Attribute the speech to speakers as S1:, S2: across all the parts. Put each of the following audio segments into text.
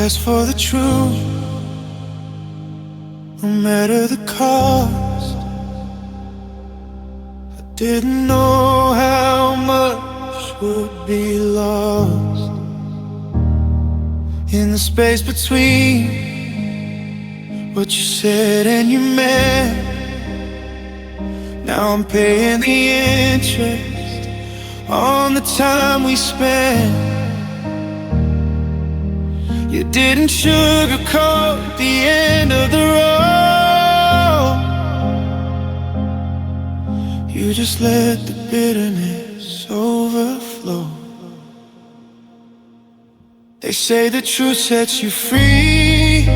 S1: ask for the truth, no matter the cost. I didn't know how much would be lost in the space between what you said and you meant. Now I'm paying the interest on the time we spent. You didn't sugarcoat the end of the road. You just let the bitterness overflow. They say the truth sets you free,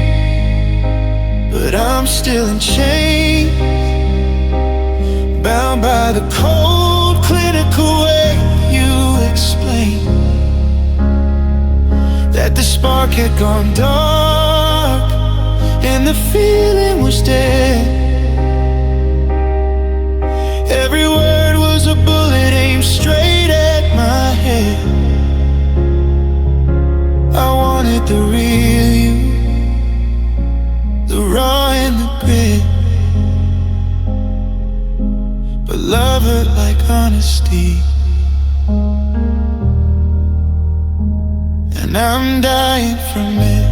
S1: but I'm still in chains, bound by the cold, clinical way you explain that the spark had gone dark and the feeling was dead. Every word was a bullet aimed straight at my head. I wanted the real you, the raw and the grit, but love hurt like honesty, and I'm dying from it.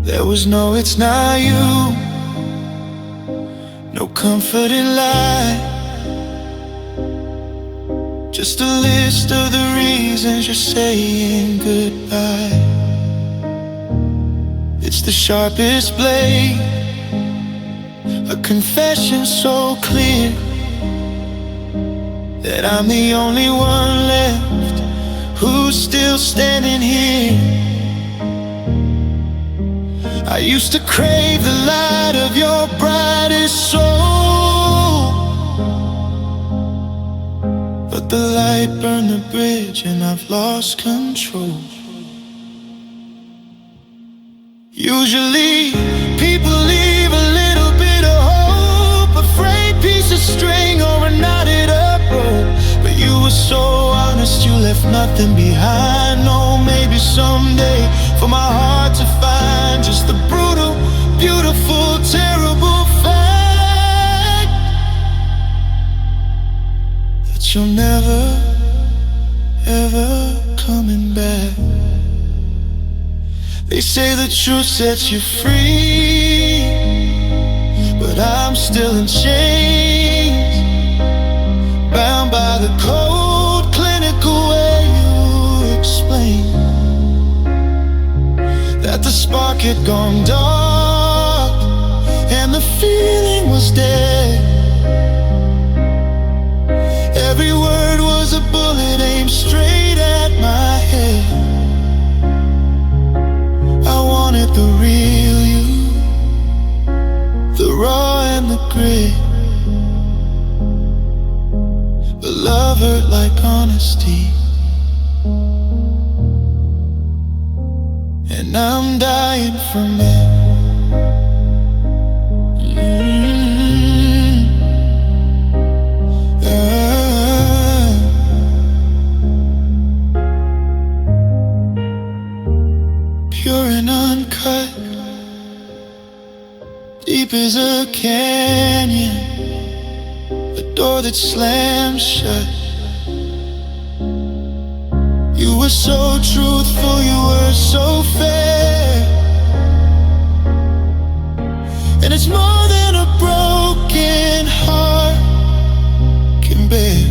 S1: There was no it's not you, no comfort in life, just a list of the reasons you're saying goodbye. It's the sharpest blade, a confession so clear that I'm the only one left who's still standing here. I used to crave the light of your brightest soul, but the light burned the bridge and I've lost control. Usually people leave a little bit of hope, a frayed piece of string or a knotted up rope, but you were so honest, you left nothing behind. No, maybe someday for my heart to find just the brutal, beautiful, terrible fact that you're never, ever coming back. They say the truth sets you free, but I'm still in chains, bound by the cold, clinical way you explain that the spark had gone dark and the feeling was dead. Every word was a bullet aimed straight at my head. I wanted the real you, the raw and the grit, but love hurt like honesty, and I'm dying from it. Pure and uncut, deep as a canyon, a door that slams shut. You were so truthful, you were so fair, and it's more than a broken heart can bear.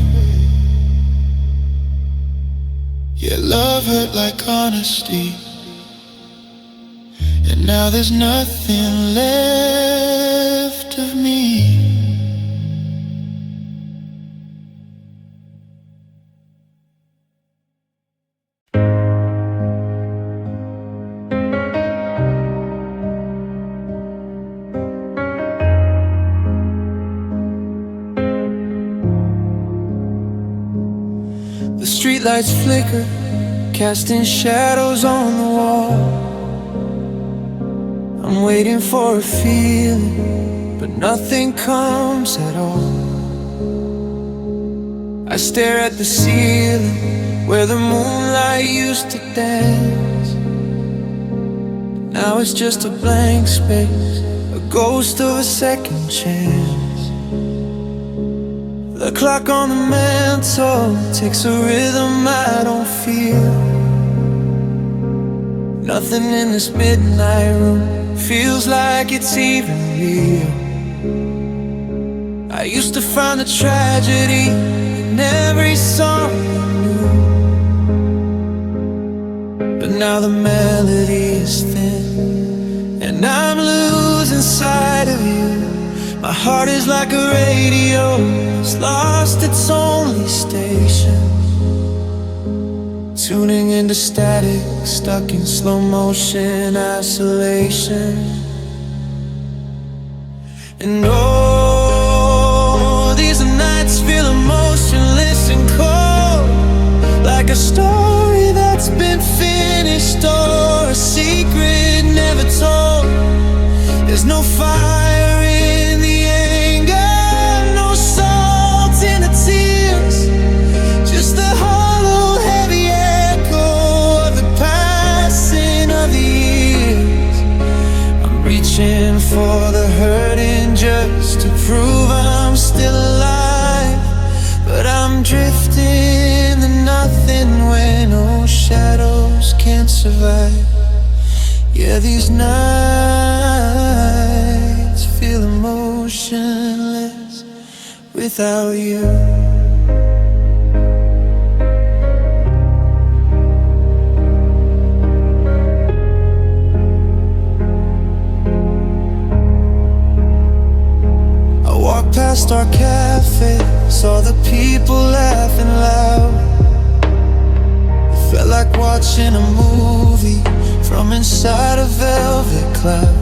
S1: Yeah, love hurt like honesty, and now there's nothing left of me. The streetlights flicker, casting shadows on the wall. I'm waiting for a feeling, but nothing comes at all. I stare at the ceiling where the moonlight used to dance. Now it's just a blank space, a ghost of a second chance. The clock on the mantle takes a rhythm I don't feel. Nothing in this midnight room feels like it's even real. I used to find the tragedy in every song I knew, but now the melody is thin, and I'm losing sight of you. My heart is like a radio, it's lost its only station, tuning into static, stuck in slow motion isolation. And oh, these nights feel emotionless and cold, like a story that's been finished or a secret never told. There's no fire in the anger, no salt in the tears, just the hollow heavy echo of the passing of the years. I'm reaching for the hurting just to prove I'm still alive, but I'm drifting to nothing where no shadows can't survive. Yeah, these nights feel emotionless without you. I walked past our cafe, saw the people laughing loud. It felt like watching a movie from inside a velvet cloud.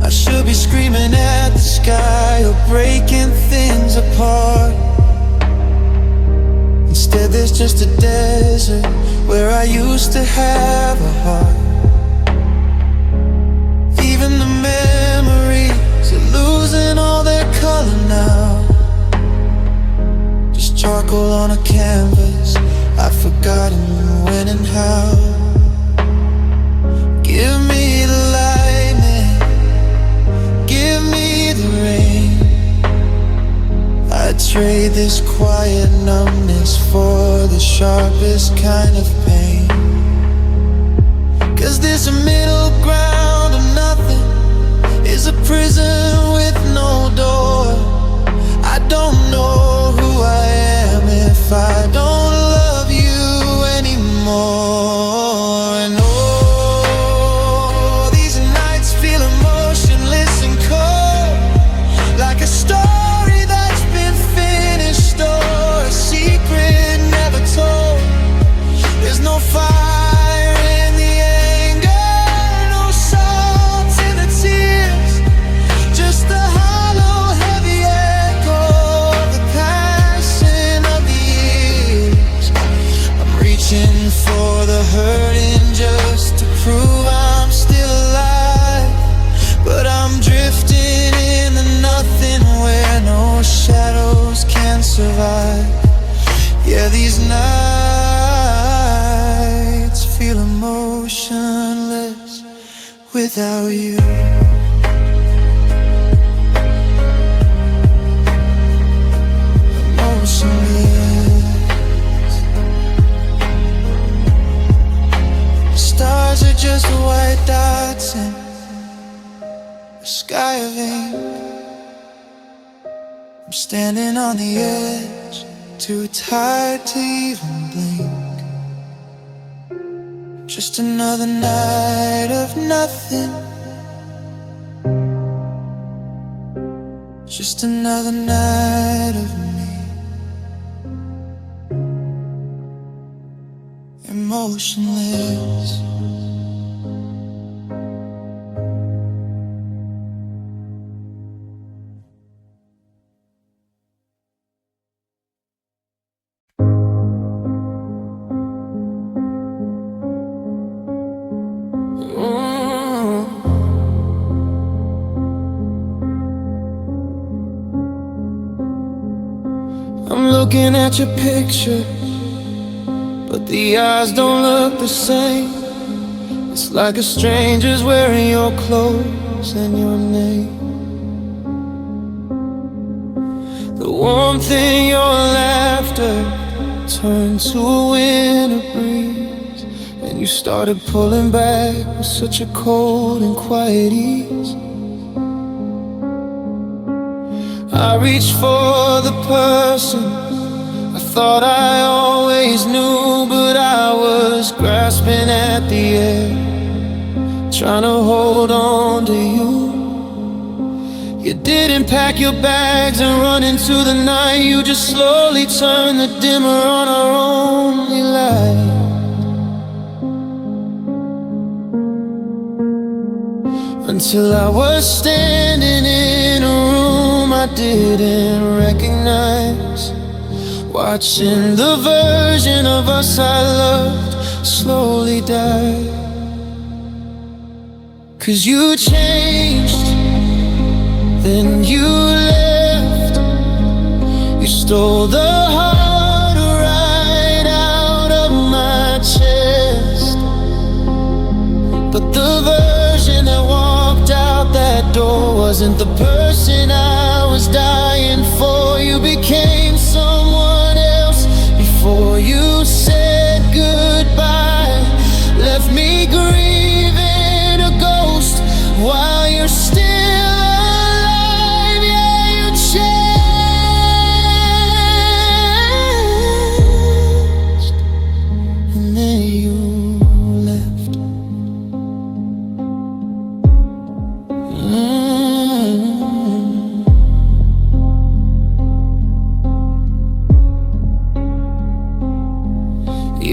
S1: I should be screaming at the sky or breaking things apart. Instead there's just a desert where I used to have a heart. Even the memories are losing all their color now, just charcoal on a canvas I've forgotten when and how. Give me the lightning, give me the rain. I'd trade this quiet numbness for the sharpest kind of pain. 'Cause this middle ground of nothing is a prison with no door. I don't know who I am if I don't love you anymore. And oh, these nights feel emotionless and cold, like a story that's been finished or a secret never told. There's no fire in the anger, no salt in the tears, just the hollow heavy echo of the passing of the years. I'm reaching for the hurting just to prove I'm still alive, but I'm drifting into nothing where no shadows can survive. Yeah, these nights feel emotionless without you. Emotionless. Stars are just white dots in a sky of ink. I'm standing on the edge, too tired to even blink. Just another night of nothing, just another night of me, emotionless. looking at your picture, but the eyes don't look the same. It's like a stranger's wearing your clothes and your name. The warmth in your laughter turned to a winter breeze, and you started pulling back with such a cold and quiet ease. I reached for the person I thought I always knew, but I was grasping at the air, trying to hold on to you. You didn't pack your bags and run into the night. You just slowly turned the dimmer on our only light. Until I was standing in a room I didn't recognize, watching the version of us I loved slowly die. 'Cause you changed, then you left. You stole the heart right out of my chest. But the version that walked out that door wasn't the person I was dying for. You became someone else before you said goodbye. Left me grieving a ghost while you're still alive. Yeah, you changed, and then you left.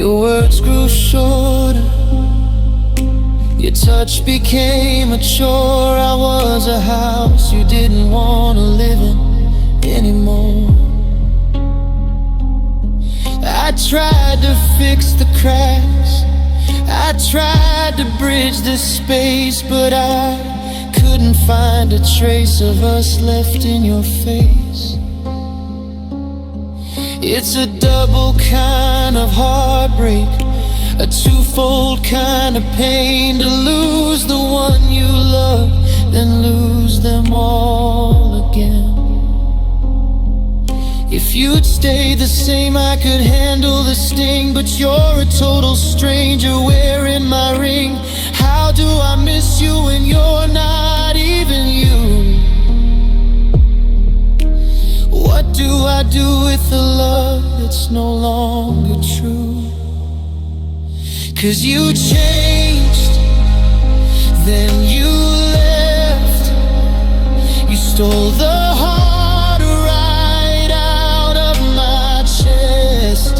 S1: Your words grew shorter, your touch became a chore. I was a house you didn't want to live in anymore. I tried to fix the cracks, I tried to bridge the space, but I couldn't find a trace of us left in your face. It's a double kind of heartbreak, a twofold kind of pain, to lose the one you love, then lose them all again. If you'd stayed the same, I could handle the sting, but you're a total stranger wearing my ring. How do I miss you when you're not even you? What do I do with the love that's no longer true? 'Cause you changed, then you left. You stole the heart right out of my chest.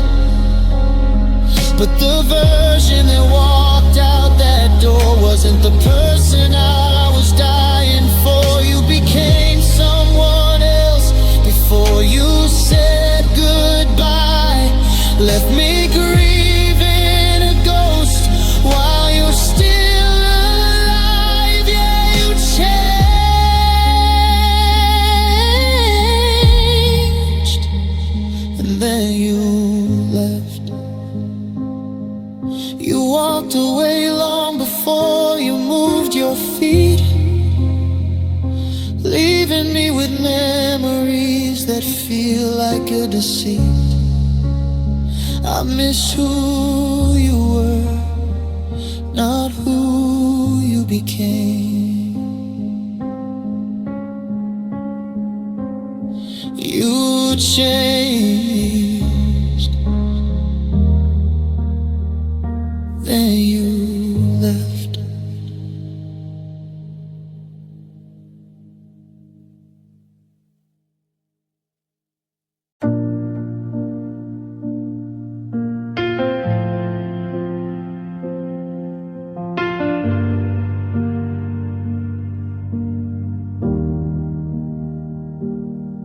S1: But the version that walked out that door wasn't the person I was dying for. You became someone else before you said goodbye. Left me grieving a ghost while you're still alive. Yeah, you changed, and then you left. You walked away long before you moved your feet, leaving me with memories that feel like a deceit. I miss who you were, not who you became. You changed, then you left.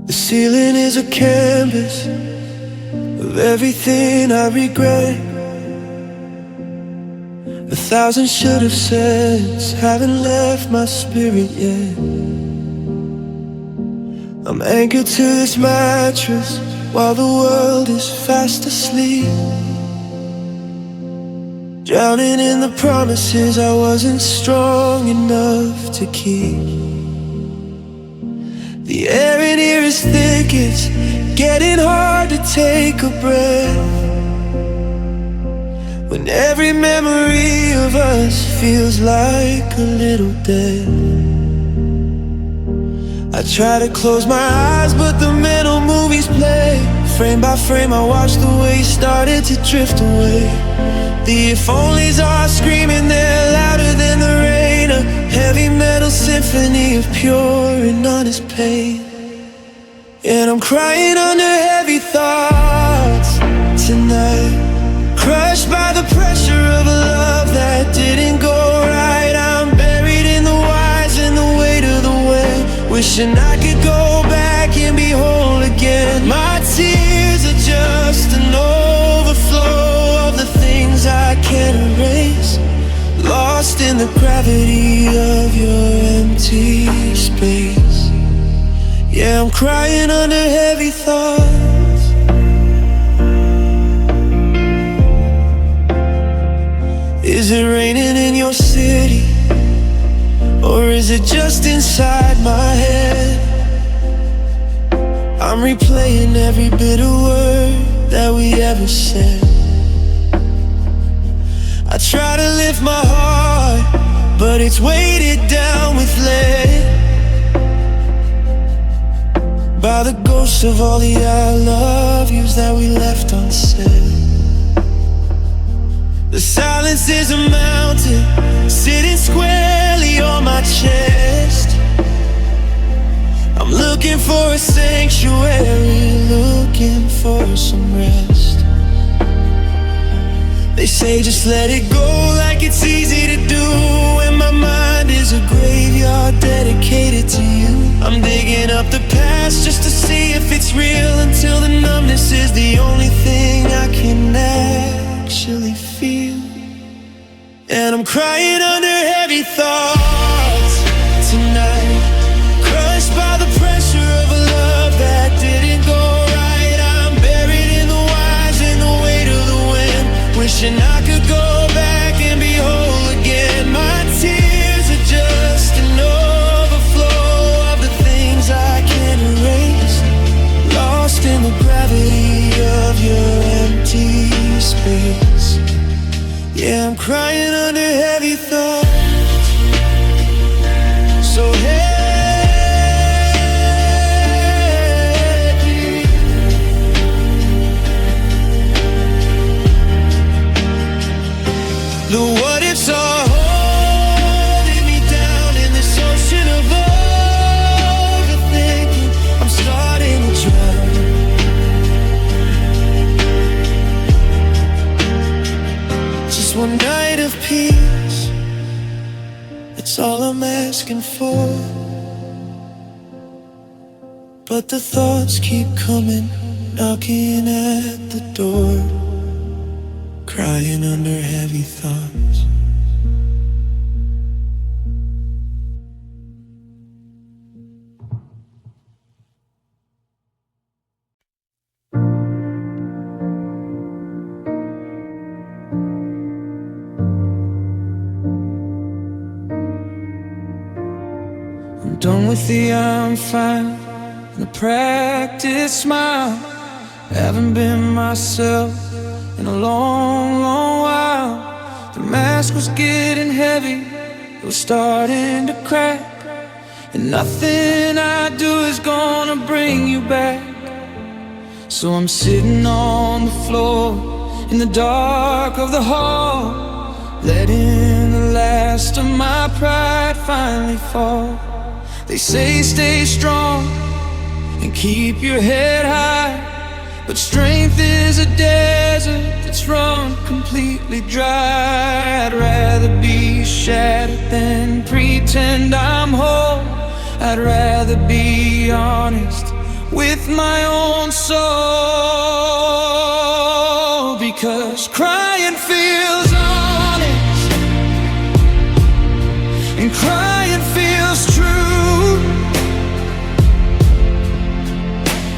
S1: The ceiling is a canvas of everything I regret. 1,000 should have said haven't left my spirit yet. I'm anchored to this mattress while the world is fast asleep, drowning in the promises I wasn't strong enough to keep. The air in here is thick, it's getting hard to take a breath, when every memory of us feels like a little death. I try to close my eyes, but the mental movies play. Frame by frame I watch the way you started to drift away. The if-onlys are screaming, they're louder than the rain, a heavy metal symphony of pure and honest pain. And I'm crying under heavy thoughts tonight, crushed by the pressure of a love that didn't go right. I'm buried in the whys and the weight of the wind, wishing I could go back and be whole again. My tears are just an overflow of the things I can't erase, lost in the gravity of your empty space. Yeah, I'm crying under heavy thoughts. Is it raining in your city, or is it just inside my head? I'm replaying every bitter word that we ever said. I try to lift my heart, but it's weighted down with lead by the ghosts of all the I love yous that we left unsaid. The silence is a mountain sitting squarely on my chest. I'm looking for a sanctuary, looking for some rest. They say just let it go, like it's easy to do, when my mind is a graveyard dedicated to you. I'm digging up the past just to see if it's real, until the numbness is the only thing I can actually feel. And I'm crying under heavy thoughts tonight, crushed by the pressure of a love that didn't go right. I'm buried in the whys and the weight of the wind, wishing I could go back and be whole again. My tears are just an overflow of the things I can't erase, lost in the gravity of your empty space. Yeah, I'm crying under heavy thoughts. So heavy. The what ifs are holding me down in this ocean of overthinking. I'm starting to drown. Just one night of peace, that's all I'm asking for. But the thoughts keep coming, knocking at the door, crying under heavy thoughts. I'm done with the I'm fine and the practice smile. Haven't been myself in a long, long while. The mask was getting heavy, it was starting to crack, and nothing I do is gonna bring you back. So I'm sitting on the floor in the dark of the hall, letting the last of my pride finally fall. They say stay strong and keep your head high, but strength is a desert that's run completely dry. I'd rather be shattered than pretend I'm whole. I'd rather be honest with my own soul, because crying feels honest and crying feels true.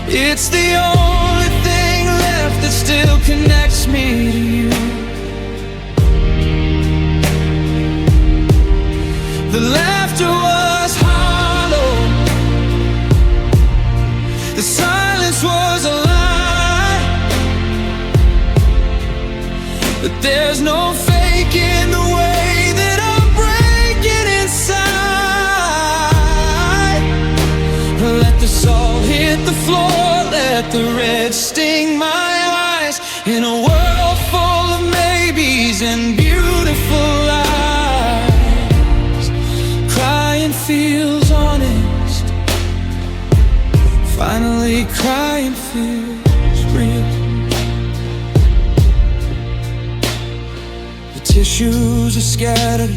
S1: It's the only laughter was hollow. The silence was a lie. But there's no faking the way that I'm breaking inside. Let the salt hit the floor, let the red sting my eyes. In a world full of maybes and beautiful lies, crying feels honest. Finally crying feels real. The tissues are scattered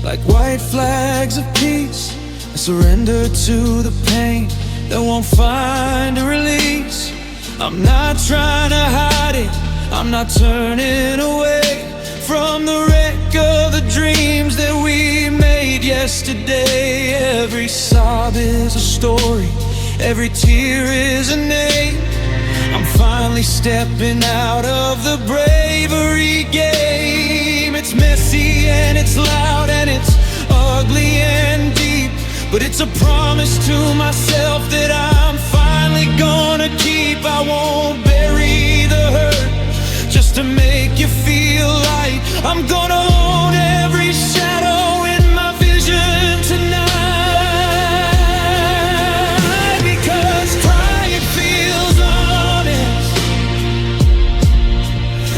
S1: like white flags of peace. I surrender to the pain that won't find a release. I'm not trying to hide it, I'm not turning away from the wreck of the dreams that we made yesterday. Every sob is a story, every tear is a name. I'm finally stepping out of the bravery game. It's messy and it's loud and it's ugly and deep, but it's a promise to myself that I'm finally gonna keep. I won't bury the hurt just to make you feel light. I'm gonna own every shadow in my vision tonight, because crying feels honest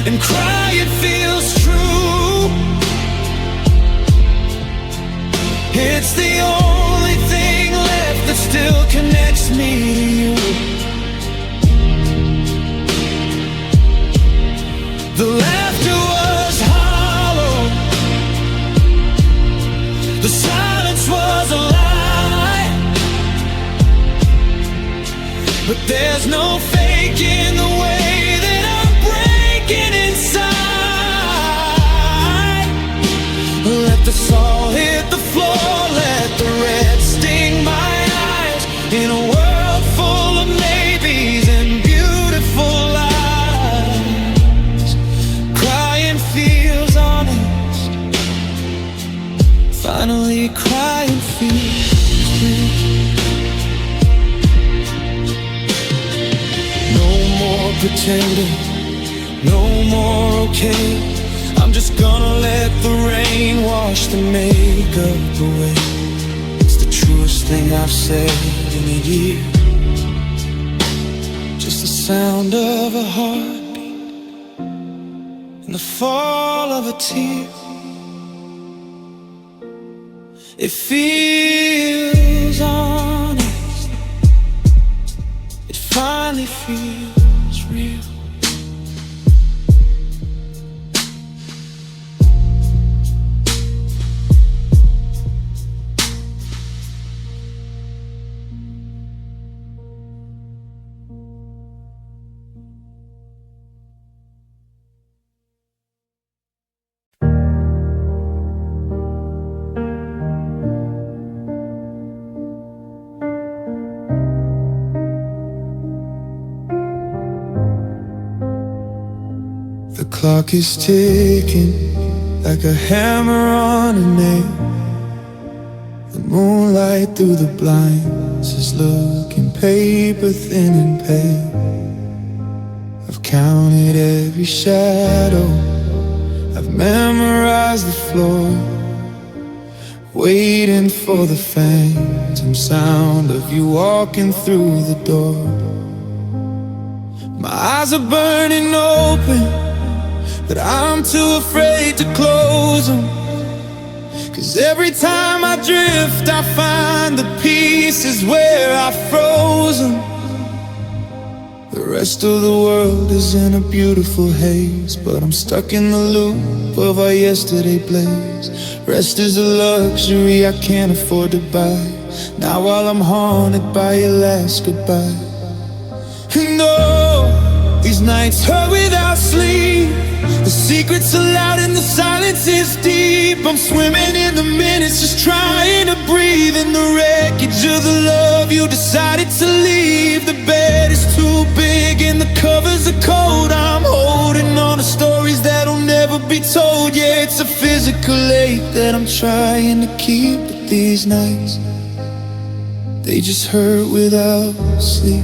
S1: and crying feels true. It's the only thing left that still connects me to you. The laughter was hollow. The silence was a lie. But there's no faking the way that I'm breaking inside. Let the salt hit the floor, let the red sting my eyes. In a world full of maybes and beautiful lies, crying feels honest. Finally crying feels real. No more pretending, no more okay. I'm just gonna let the rain wash the makeup away. It's the truest thing I've said in a year. Just the sound of a heartbeat and the fall of a tear. It feels honest. It finally feels real. The clock is ticking like a hammer on a nail. The moonlight through the blinds is looking paper thin and pale. I've counted every shadow, I've memorized the floor, waiting for the phantom sound of you walking through the door. My eyes are burning open, but I'm too afraid to close them. 'Cause every time I drift, I find the pieces where I froze them. The rest of the world is in a beautiful haze, but I'm stuck in the loop of our yesterday blaze. Rest is a luxury I can't afford to buy, now while I'm haunted by your last goodbye. And oh, these nights hurt without sleep. The secrets are loud and the silence is deep. I'm swimming in the minutes, just trying to breathe in the wreckage of the love you decided to leave. The bed is too big and the covers are cold. I'm holding on to stories that'll never be told. Yeah, it's a physical ache that I'm trying to keep. but these nights, they just hurt without sleep.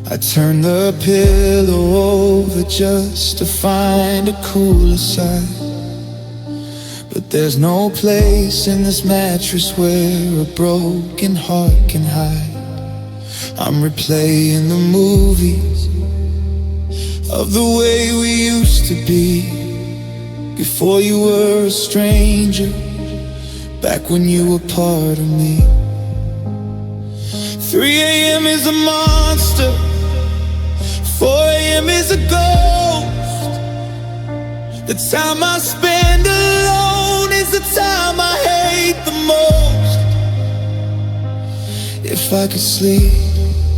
S1: I turn the pillow over just to find a cooler side, but there's no place in this mattress where a broken heart can hide. I'm replaying the movies of the way we used to be, before you were a stranger, back when you were part of me. 3 a.m. is a monster, 4 a.m. is a ghost. The time I spend alone is the time I hate the most. If I could sleep,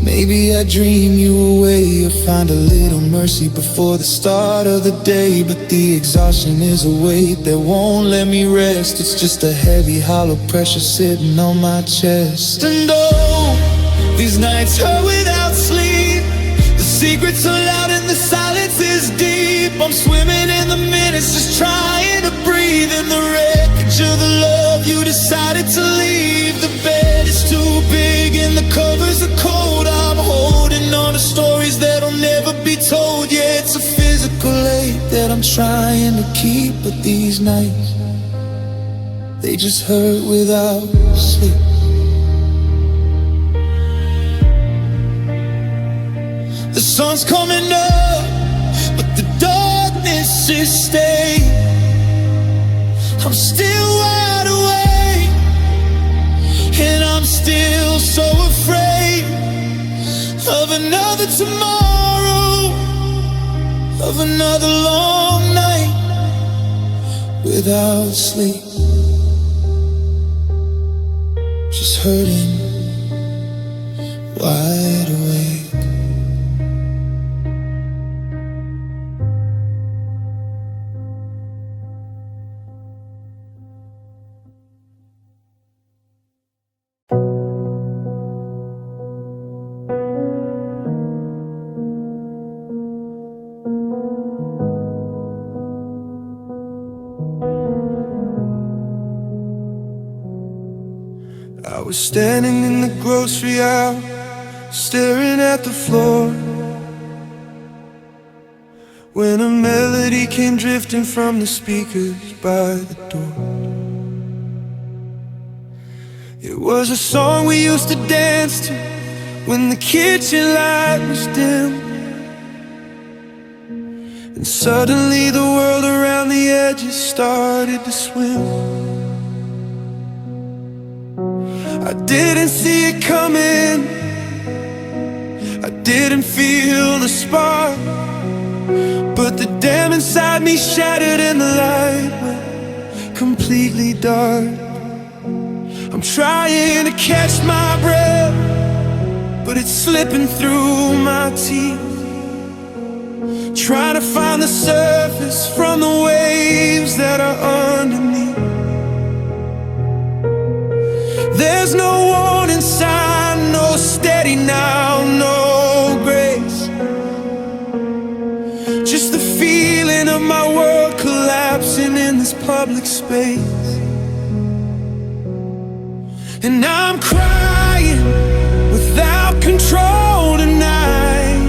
S1: maybe I'd dream you away, or find a little mercy before the start of the day. But the exhaustion is a weight that won't let me rest. It's just a heavy, hollow pressure sitting on my chest. And oh, these nights hurt without sleep. The secrets are loud and the silence is deep. I'm swimming in the minutes, just trying to breathe in the wreckage of the love you decided to leave. The bed is too big and the covers are cold. I'm holding on to stories that'll never be told. Yeah, it's a physical ache that I'm trying to keep, but these nights, they just hurt without sleep. The sun's coming up, but the darkness is staying. I'm still wide awake, and I'm still so afraid of another tomorrow, of another long night without sleep. Just hurting, wide awake. I was standing in the grocery aisle, staring at the floor, when a melody came drifting from the speakers by the door. It was a song we used to dance to when the kitchen light was dim, and suddenly the world around the edges started to swim. I didn't see it coming, I didn't feel the spark, but the dam inside me shattered and the light went completely dark. I'm trying to catch my breath, but it's slipping through my teeth, trying to find the surface from the waves that are underneath. There's no warning sign, no steady now, no grace, just the feeling of my world collapsing in this public space. And I'm crying without control tonight,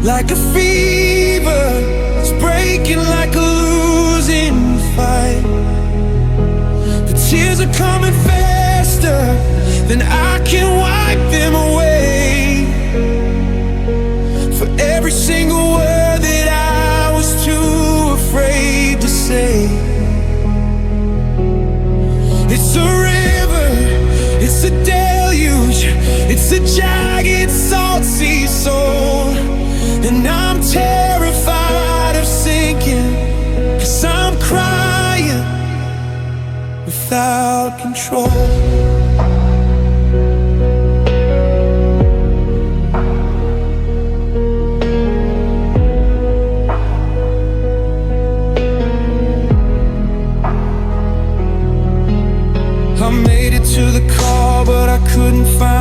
S1: like a fever, it's breaking like a losing fight. Tears are coming faster than I can wipe them away, for every single word that I was too afraid to say. It's a river, it's a deluge, it's a jagged salty soul, and I'm terrified of sinking, 'cause I'm crying without control. I made it to the car, but I couldn't find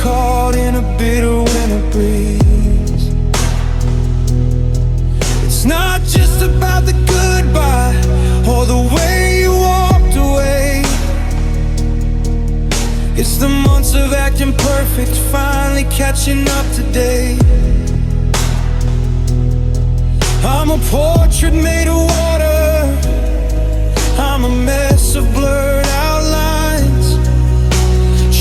S1: caught in a bitter winter breeze. It's not just about the goodbye or the way you walked away. It's the months of acting perfect finally catching up today. I'm a portrait made of water, I'm a mess of blurred outlines,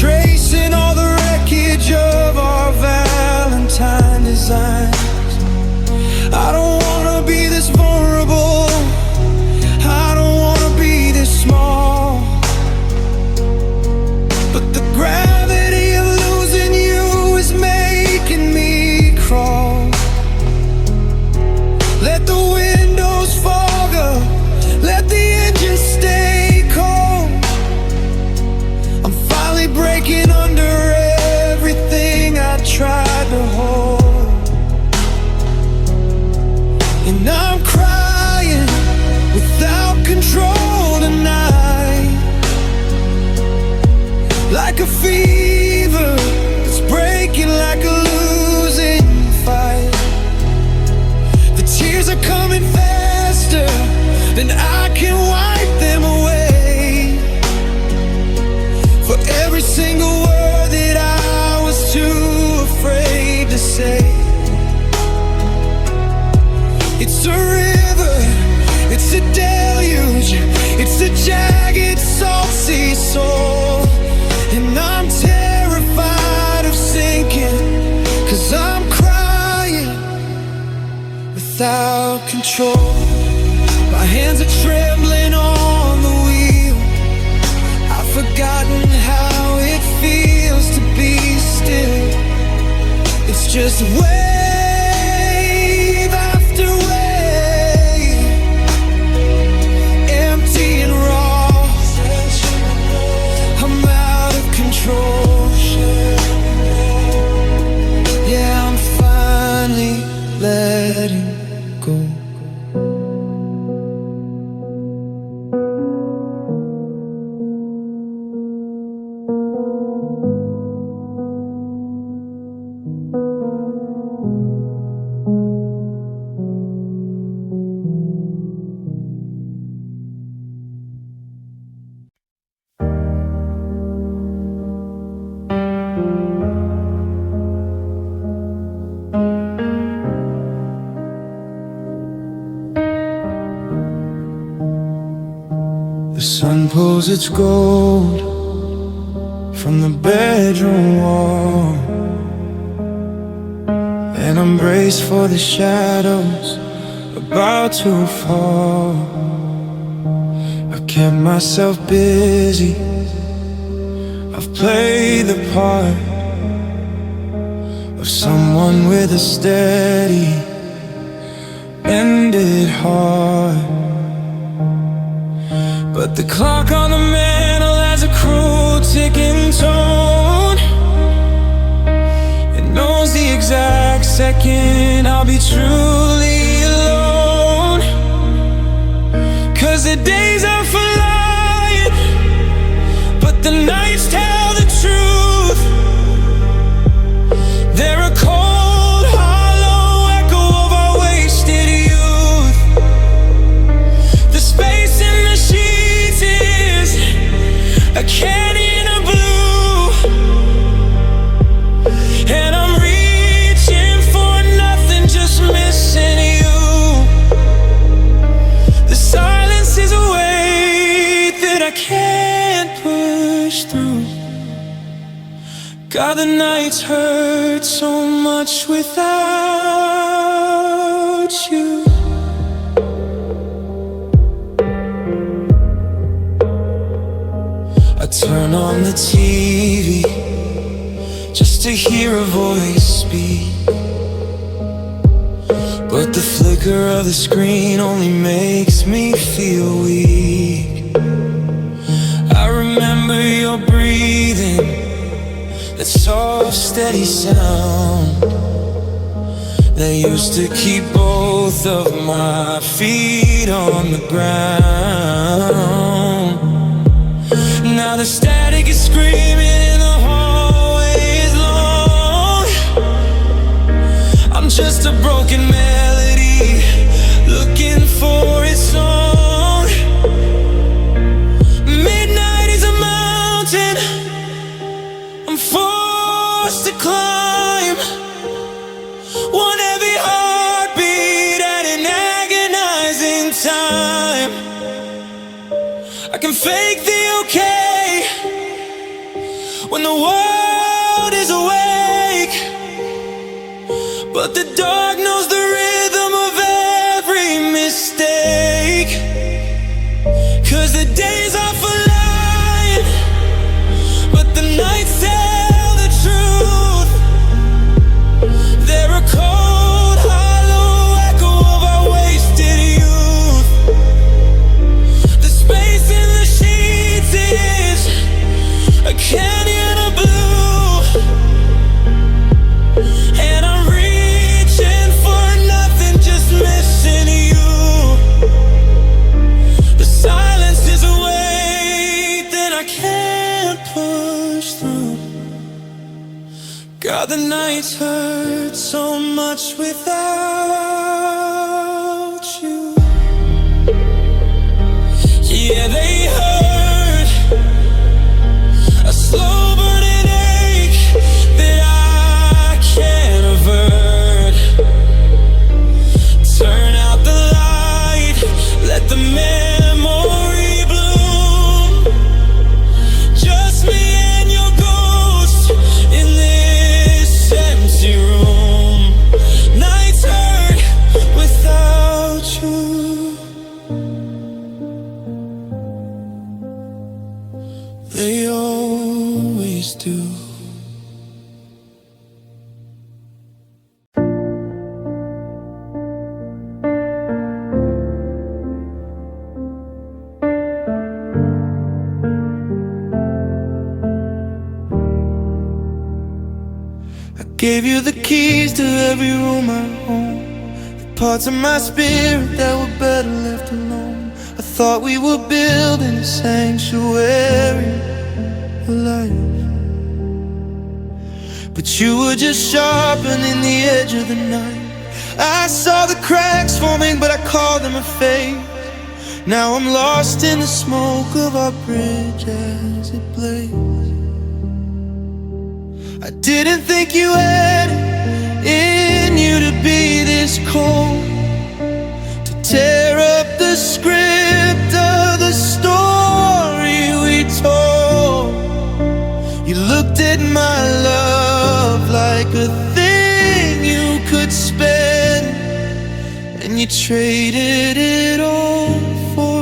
S1: tracing all the wreckage of our Valentine designs. I don't wanna be this vulnerable, I don't wanna be this small, but the gravity of losing you is making me crawl. Let the windows fog up, let the engine stay cold. I'm finally breaking under everything I tried to hold, and I'm crying without control tonight, like a fever that's breaking like a losing fight. The tears are coming faster than I can wipe them away. For every single word that I was too afraid to say. It's a river, it's a deluge, it's a jagged, salty soul, and I'm terrified of sinking, 'cause I'm crying without control. My hands are trembling on the wheel, I've forgotten how it feels to be still. It's just wave after wave, empty and raw. I'm out of control. Yeah, I'm finally letting go. The sun pulls its gold from the bedroom wall, and I'm braced for the shadows about to fall. I've kept myself busy, I've played the part of someone with a steady, ended heart. But the clock on the mantle has a cruel ticking tone. It knows the exact second I'll be truly alone. 'Cause the days are flying, but the nights tell the truth. They're a cold, hollow echo of our wasted youth. The space in the sheets is a canyon of blue, and I'm reaching for nothing, just missing you. The silence is a weight that I can't push through. God, the nights hurt so much without you. I turn on the TV just to hear a voice speak, but the flicker of the screen only makes me feel weak. I remember your breathing, that soft, steady sound that used to keep both of my feet on the ground. Now the static is screaming in the hallways long. a broken melody, looking for its song. Midnight is a mountain I'm forced to climb. One heavy heartbeat at an agonizing time. I can fake the okay when the world is awake, but the dark knows the rhythm of every mistake. 'Cause the days are for lying, but the nights tell the truth. They're a cold, hollow echo of our wasted youth. The space in the sheets is a canyon of blue, and I'm reaching for nothing, just missing you. The silence is a weight that I can't push through. God, the nights hurt so much without you. Yeah, they hurt. A slow burning ache that I can't avert. Turn out the light, let the memory bloom. Just me and your ghost in this empty room. Nights hurt without you. They always do. I gave you the keys to every room I own, the parts of my spirit that were better left alone. I thought we were building a sanctuary of life, but you were just sharpening the edge of the knife. I saw the cracks forming, but I called them a fade. Now I'm lost in the smoke of our bridge as it blazes. I didn't think you had it in you to be this cold, to tear up the script of the story we told. You looked at my love like a thing you could spend, and you traded it all for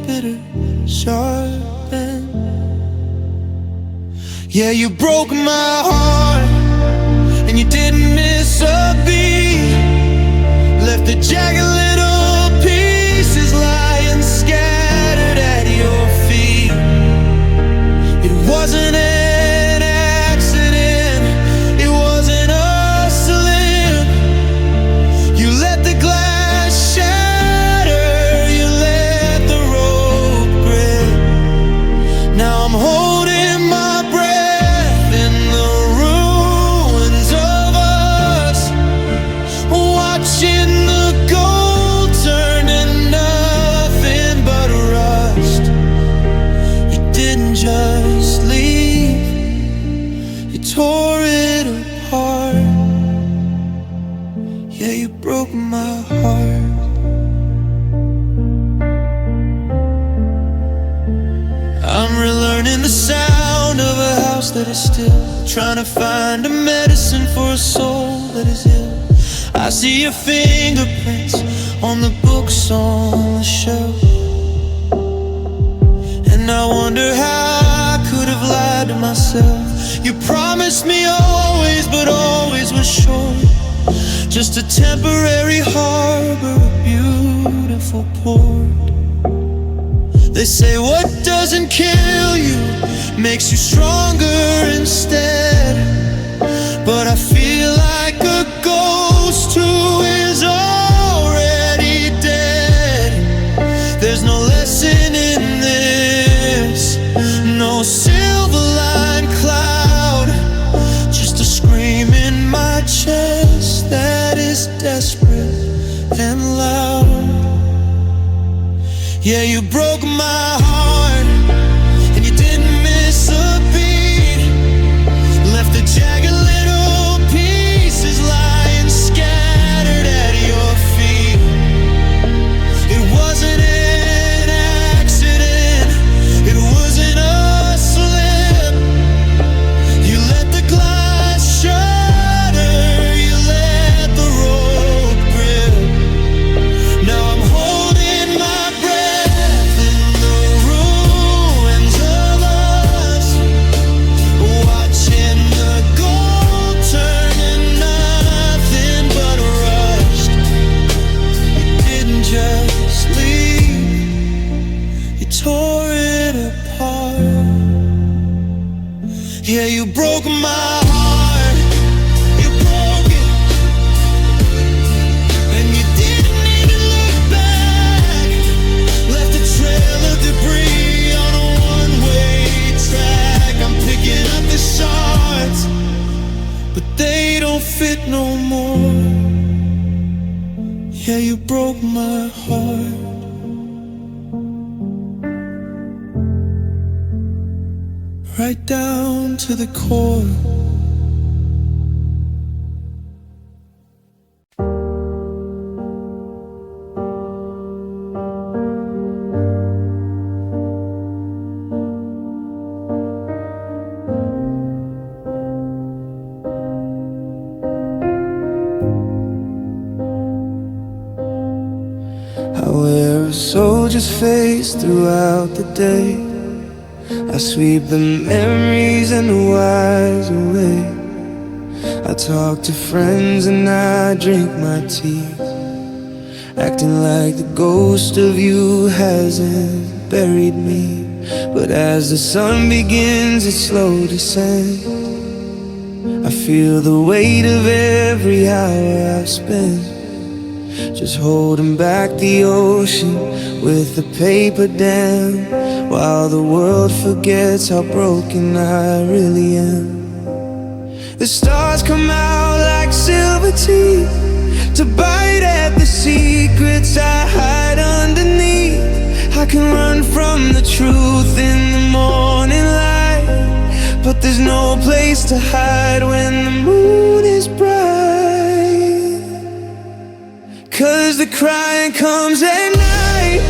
S1: bitter sharpened. Yeah, you broke my heart, and you didn't miss a beat. Left the jagged little pieces lying scattered at your feet. It wasn't an accident, it wasn't a slip. You let the glass shatter, you let the rope grip. Now I'm holding my breath in the ruins of us, watching the gold turn to nothing but rust. You didn't just leave, you tore it apart. Yeah, you broke my heart. I'm relearning the sound of a house that is still, trying to find a medicine for a soul that is ill. I see your fingerprints on the books on the shelf, and I wonder how I could have lied to myself. You promised me always, but always was short. Just a temporary harbor, a beautiful port. They say what doesn't kill you makes you stronger instead, but I feel like a ghost who is already dead. There's no lesson in this, no silver line cloud, just a scream in my chest that is dead. Yeah, you broke my heart. You broke it, and you didn't even look back. Left a trail of debris on a one-way track. I'm picking up the shards, but they don't fit no more. Yeah, you broke my heart. Right down to the core. I wear a soldier's face throughout the day. I sweep the memories and the whys away. I talk to friends and I drink my tea, acting like the ghost of you hasn't buried me. But as the sun begins its slow descent, I feel the weight of every hour I've spent just holding back the ocean with a paper dam, while the world forgets how broken I really am. The stars come out like silver teeth to bite at the secrets I hide underneath. I can run from the truth in the morning light, but there's no place to hide when the moon is bright. 'Cause the crying comes at night,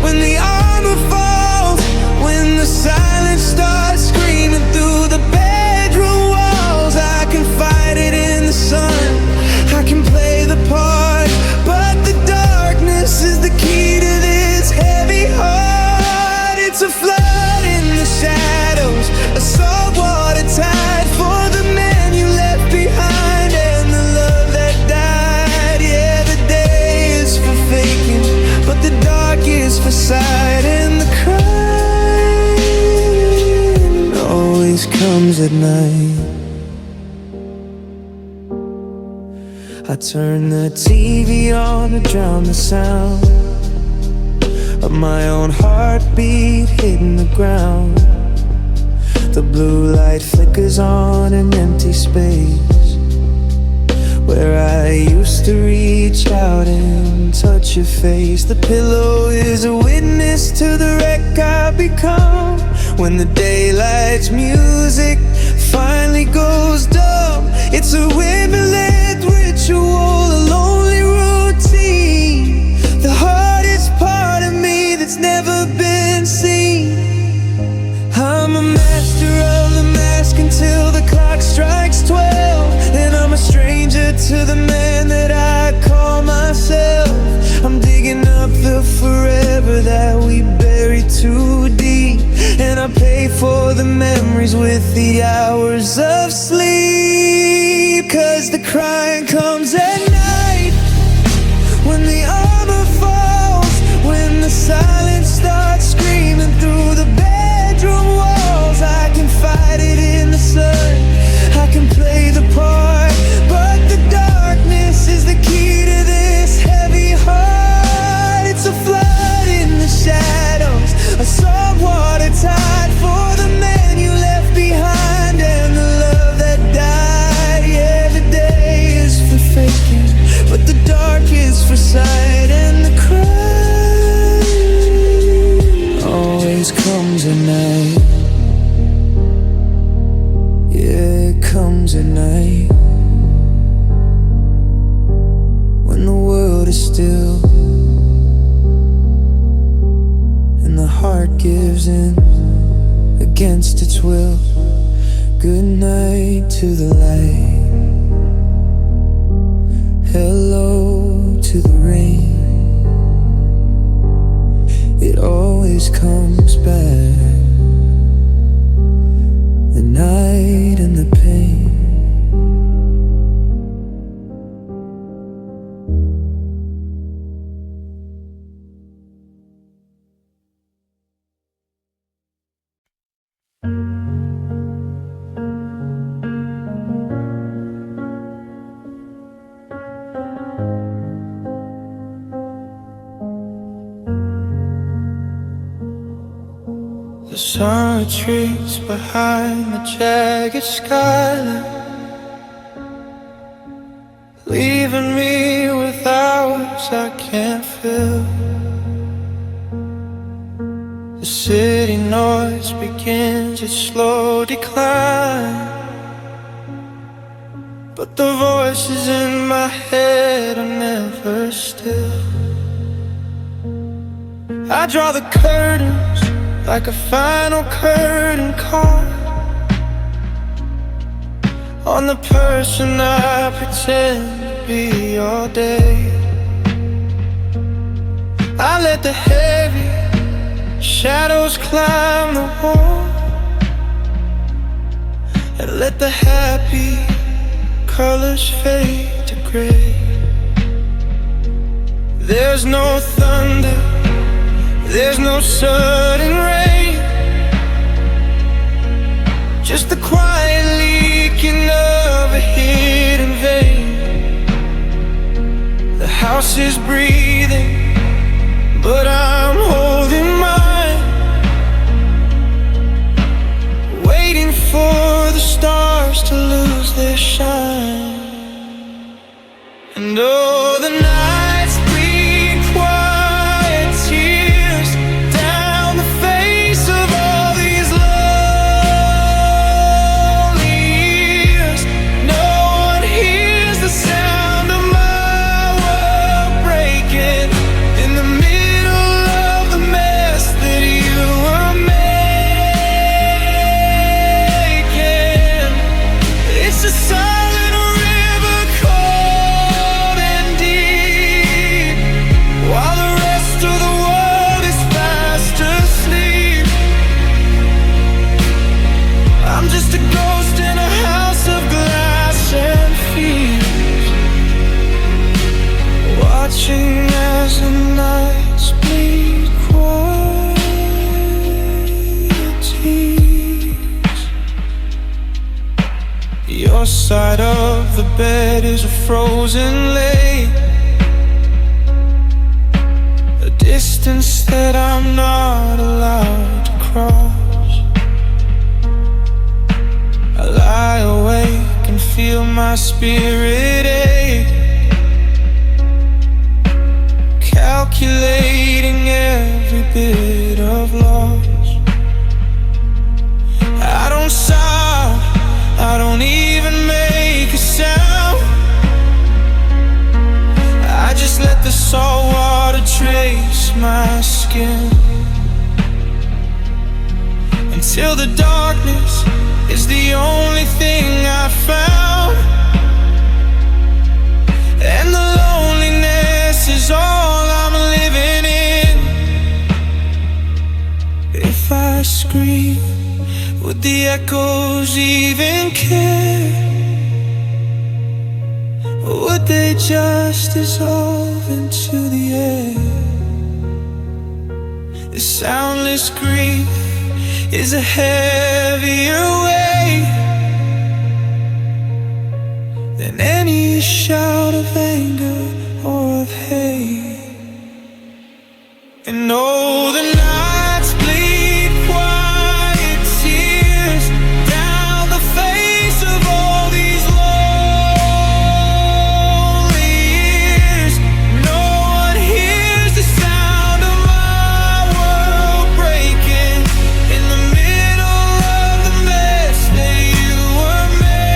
S1: when the armor falls, when the silence starts screaming through the bedroom walls. I can fight it in the sun, I can play the part, but the darkness is the key to this heavy heart. It's a flood in the shadows, a saltwater tide for the man you left behind and the love that died. Yeah, the day is for faking, but the dark is for sight, and the crying always comes at night. I turn the TV on to drown the sound of my own heartbeat hitting the ground. The blue light flickers on an empty space where I used to reach out and touch your face. The pillow is a witness to the wreck I've become. When the daylight's music finally goes dumb, it's a windmill ritual, a lonely routine. The hardest part of me that's never been seen. I'm a master of the mask until the clock strikes 12, and I'm a stranger to the man that I call myself. I'm digging up the forever that we buried too deep, and I pay for the memories with the hours of sleep. 'Cause the crying comes at night, when the armor falls, when the silence starts screaming through the bedroom walls. I can fight it in the sun, I can play the part, but the darkness is the key to this heavy heart. It's a flood in the shadows, a saltwater tide for the man you left behind and the love that died. Yeah, the day is for faking, but the dark is for sight, and the cry always comes at night. Yeah, it comes at night, when the world is still and the heart gives in against its will. Good night to the light, hello to the rain. It always comes back, the night and the pain. sun retreats behind the jagged skyline, leaving me with hours I can't fill. The city noise begins its slow decline, but the voices in my head are never still. I draw the curtains like a final curtain call on the person I pretend to be all day. I let the heavy shadows climb the wall and let the happy colors fade to gray. There's no thunder, there's no sudden rain, just the quiet leaking of a hidden vein. The house is breathing, but I'm holding mine, waiting for the stars to lose their shine. And oh, the nights bleed quiet tears down the face of all these lonely years. No one hears the sound of my world breaking in the middle of the mess that you were making. It's a silent river, cold and deep, while the rest of the world is fast asleep. I'm just a ghost in a house of glass and fears, watching as the nights bleed quiet tears. Your side of the bed is a frozen lake, a distance that I'm not allowed to cross. I lie awake and feel my spirit ache, calculating every bit of loss. I don't sob, I don't even make a sound. I just let the salt water trace my skin, until the darkness is the only thing I found, and the loneliness is all I'm living in. If I scream, would the echoes even care? Or would they just dissolve into the air? The soundless grief is a heavier weight than any shout of anger or of hate. And oh, the nights bleed quiet tears down the face of all these lonely years. No one hears the sound of my world breaking in the middle of the mess that you were making.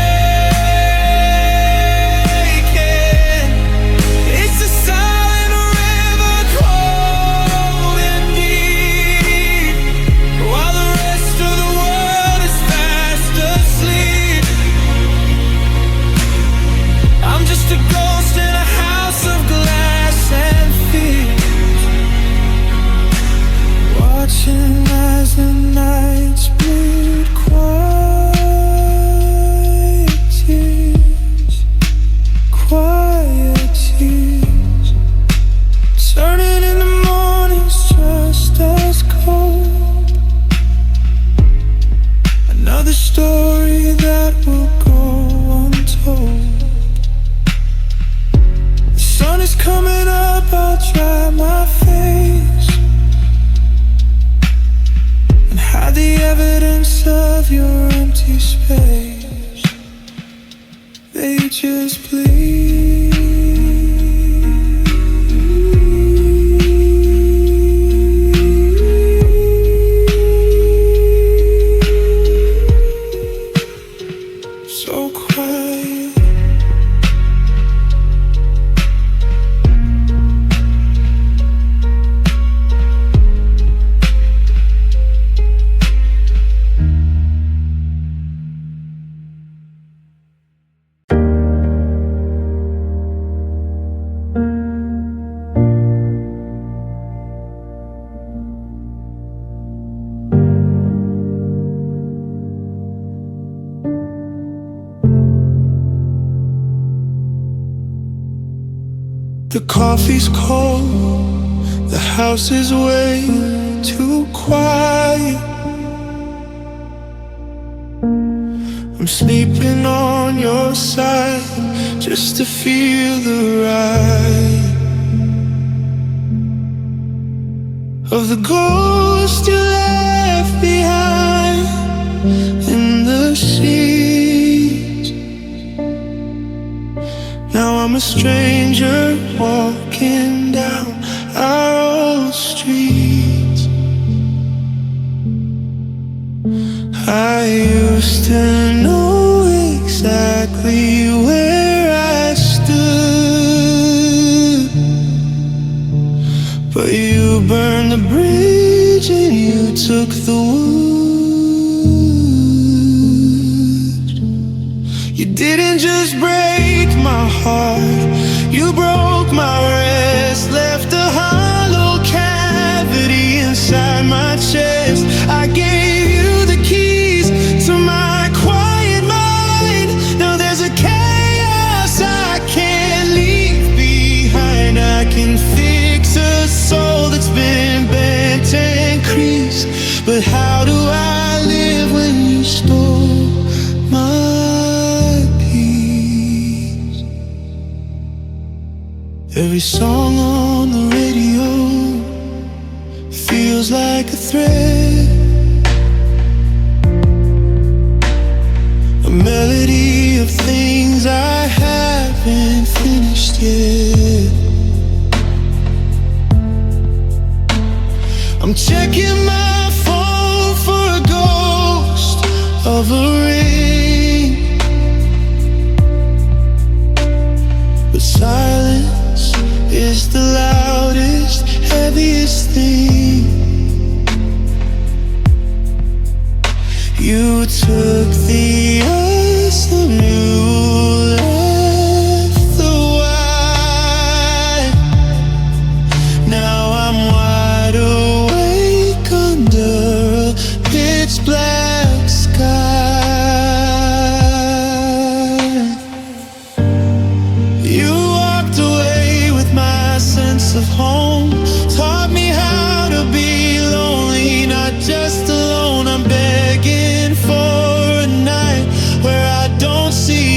S1: It's a silent river, cold and deep, while the rest of the world is fast asleep. I'm just a ghost in a house of glass and fears, watching as the nights bleed quiet tears, quiet tears, turning in the mornings just as cold. Another story that will go untold. The sun is coming up, I'll dry my face and hide the of your empty space, they just please. So quiet. The coffee's cold, the house is way too quiet. I'm sleeping on your side just to feel the ride of the ghost you left behind in the sheets. Now I'm a stranger walking down our old streets. I used to know exactly where I stood, but you burned the bridge and you took the wood. You didn't just break my heart, you broke my rest, left a hollow cavity inside my chest. I gave you the keys to my quiet mind. Now there's a chaos I can't leave behind. I can fix a soul that's been bent and creased, but how do I live when you stole my peace? Every song on the radio feels like a thread, a melody of things I haven't finished yet. I'm checking my phone for a ghost of a ring, but silence is the loudest, heaviest thing. You took the us and you left the wine. Now I'm wide awake under a pitch black sky. You walked away with my sense of home, taught me how to be lonely, not just alone. I'm begging for a night where I don't see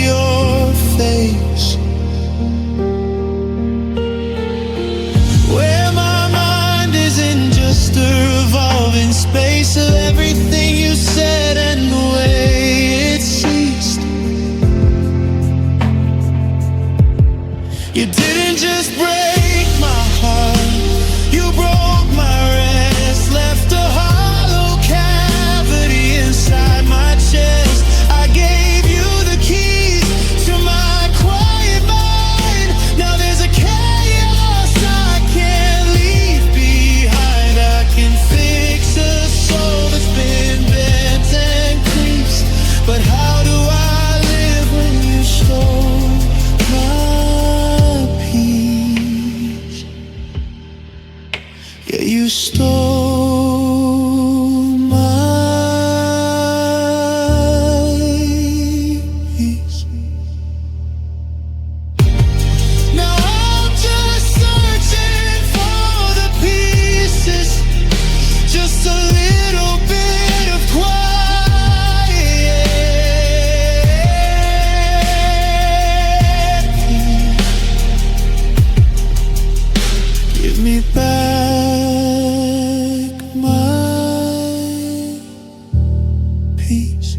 S1: peace.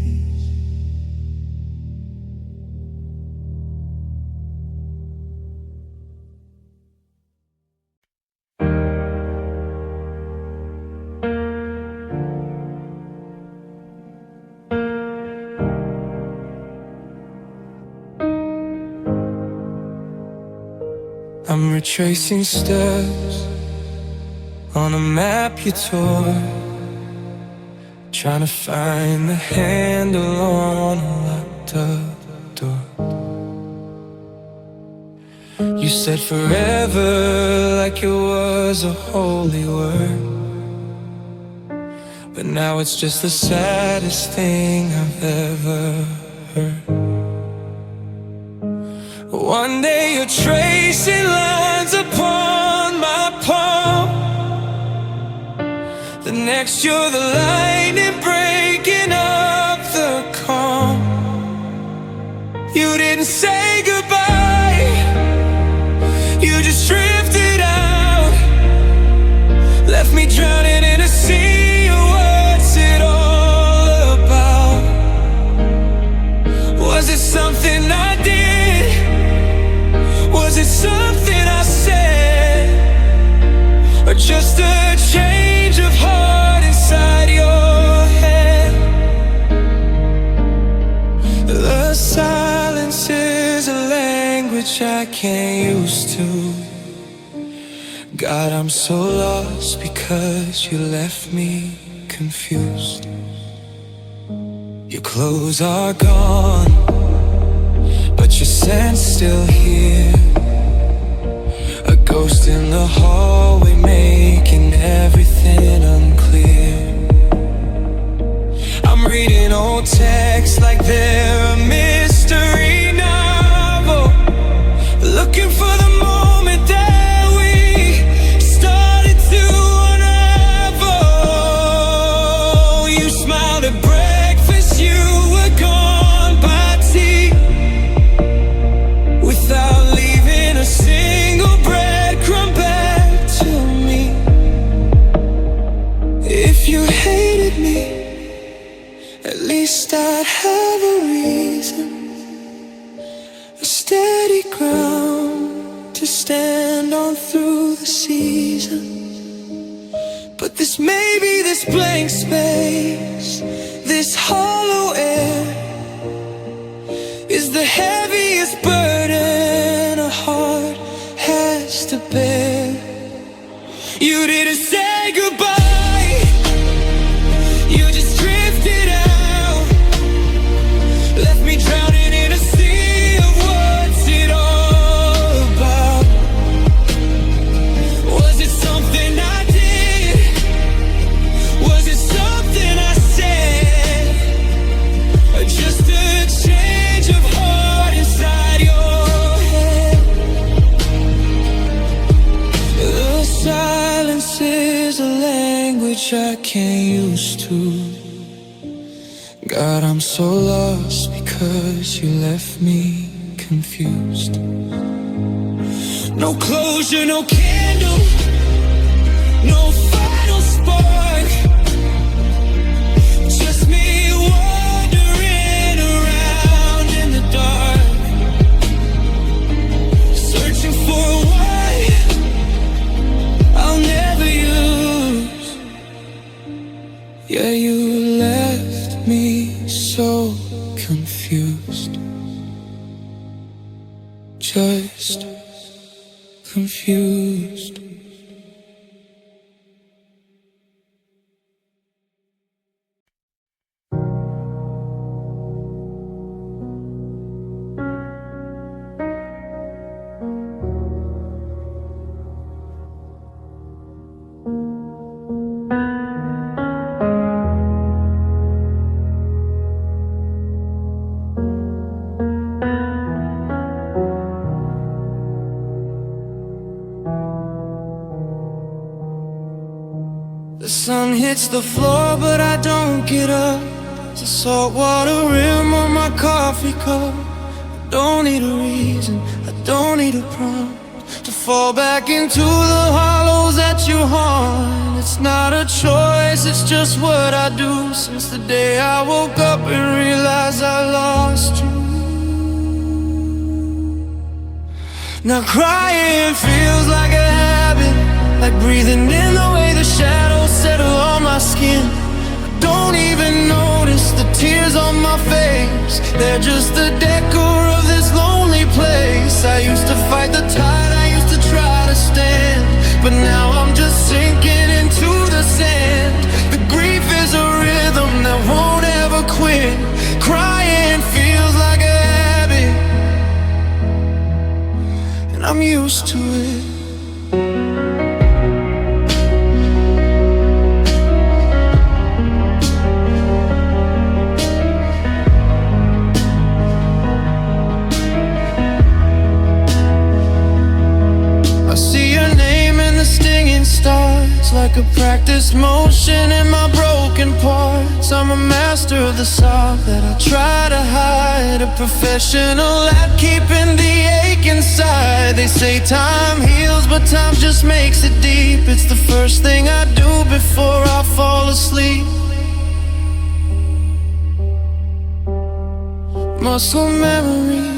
S1: I'm retracing steps on a map you tore, trying to find the handle on a locked up door. You said forever like it was a holy word, but now it's just the saddest thing I've ever heard. One day you're tracing lines upon my palm, the next you're the lightning breaking up the calm. You didn't say goodbye, you just drifted out, left me drowning in a sea of what's it all about. Was it something I did? Was it something I said? Or just a change of heart inside your head? The silence is a language I can't use to. God, I'm so lost because you left me confused. Your clothes are gone, but your scent's still here. A ghost in the hallway making everything unclear. I'm reading old texts like they're a mystery novel, looking for the moment that we started to unravel. You smiled at breakfast, you were gone by tea, without leaving a single breadcrumb back to me. If you hated me, at least I'd have a reason, a steady ground to stand on through the seasons. But this maybe this blank space, this hollow air, is the heaviest burden a heart has to bear. You didn't say goodbye, you just drifted out, left me drowning in a sea of what's it all about. Was it something I did? Was it something I said? Or just a change of heart inside your head? The silence is a language I can't use to. God, I'm so lost because you left me confused. No closure, no candle, no final spark, just me wandering around in the dark, searching for what I'll never use. Yeah, you left me so confused, just confused. The sun hits the floor, but I don't get up. There's a saltwater rim on my coffee cup. I don't need a reason, I don't need a prompt. to fall back into the hollows that you haunt. It's not a choice, it's just what I do since the day I woke up and realized I lost you. Now crying feels like a habit, like breathing in the way the shadows settle on my skin. I don't even notice the tears on my face, they're just the decor of this lonely place. I used to fight the tide, I used to try to stand, but now I'm just sinking into the sand. The grief is a rhythm that won't ever quit. Crying feels like a habit, and I'm used to it. Like a practice motion in my broken parts. I'm a master of the sob that I try to hide, a professional at keeping the ache inside. They say time heals, but time just makes it deep. It's the first thing I do before I fall asleep. Muscle memory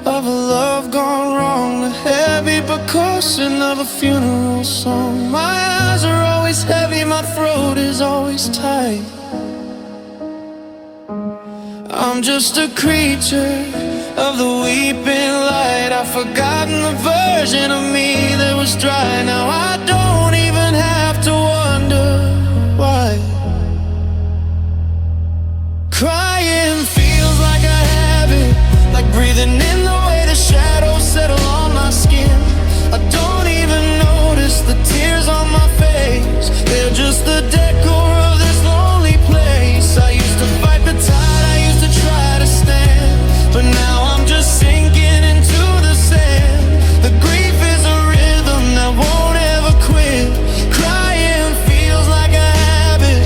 S1: of a love gone wrong, the heavy percussion of a funeral song. My eyes are always heavy, my throat is always tight. I'm just a creature of the weeping light. I've forgotten the version of me that was dry. Now I don't even have to wonder why. Crying feels like a habit, like breathing in the way the shadows settle on my skin. I don't even notice the tears on my face, they're just the decor of this lonely place. I used to fight the tide, I used to try to stand, but now I'm just sinking into the sand. The grief is a rhythm that won't ever quit. Crying feels like a habit,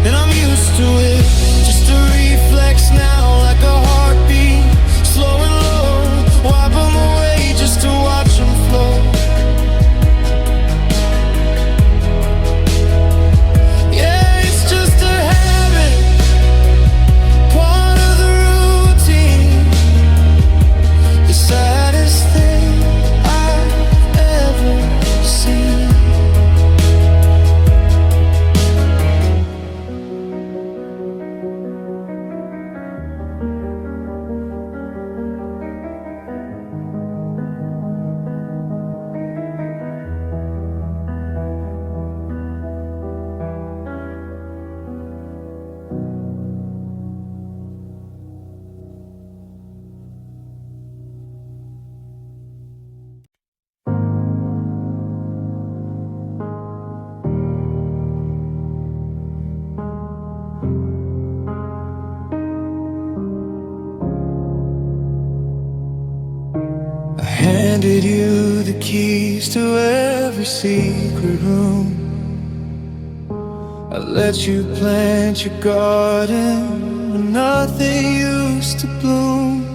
S1: and I'm used to it. Just a reflex now, like a heartbeat, slow and low. Wipe them away just to watch them flow. Yeah, it's just a habit, part of the routine. The saddest thing I've ever seen. Handed you the keys to every secret room. I let you plant your garden when nothing used to bloom.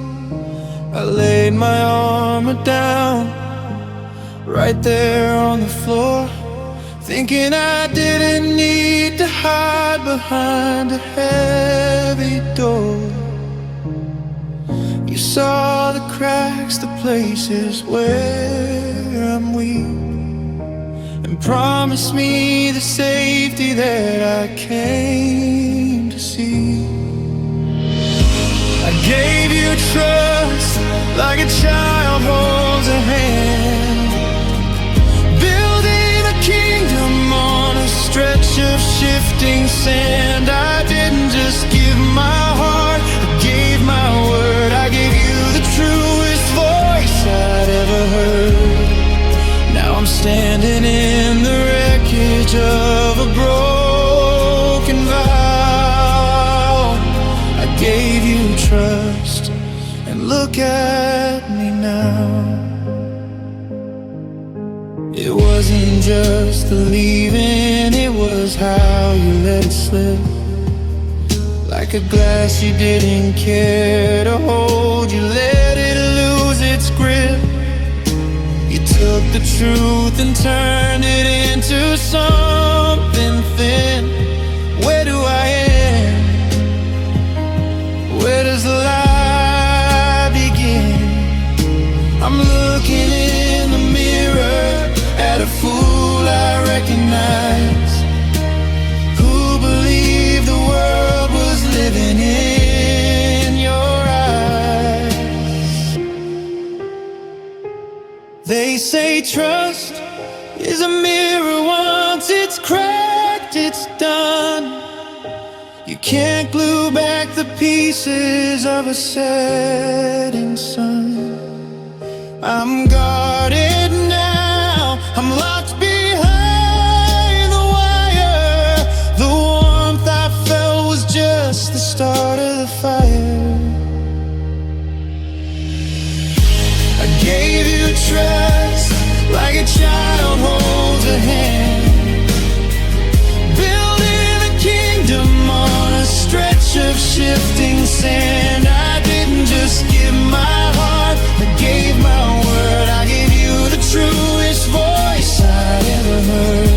S1: I laid my armor down right there on the floor, thinking I didn't need to hide behind a heavy door. You saw the cracks, the places where I'm weak, and promised me the safety that I came to see. I gave you trust like a child holds a hand, building a kingdom on a stretch of shifting sand. I didn't just give my heart, I gave my word. I gave you the truest voice I'd ever heard. Now I'm standing in the wreckage of a broken vow. I gave you trust, and look at me now. It wasn't just the leaving, it was how you let it slip. Like a glass you didn't care to hold, you let it lose its grip. You took the truth and turned it into something thin. Where do I end? Where does the lie begin? I'm looking in the mirror at a fool I recognize, who believed the world was living in your eyes. They say trust is a mirror, once it's cracked, it's done. You can't glue back the pieces of a setting sun. I'm guarded now, I'm locked behind the wire. The warmth I felt was just the start of the fire. I gave you trust like a child holds a hand, building a kingdom on a stretch of shifting sand. I didn't just give my heart, I gave my word. I gave you the truest voice I'd ever heard.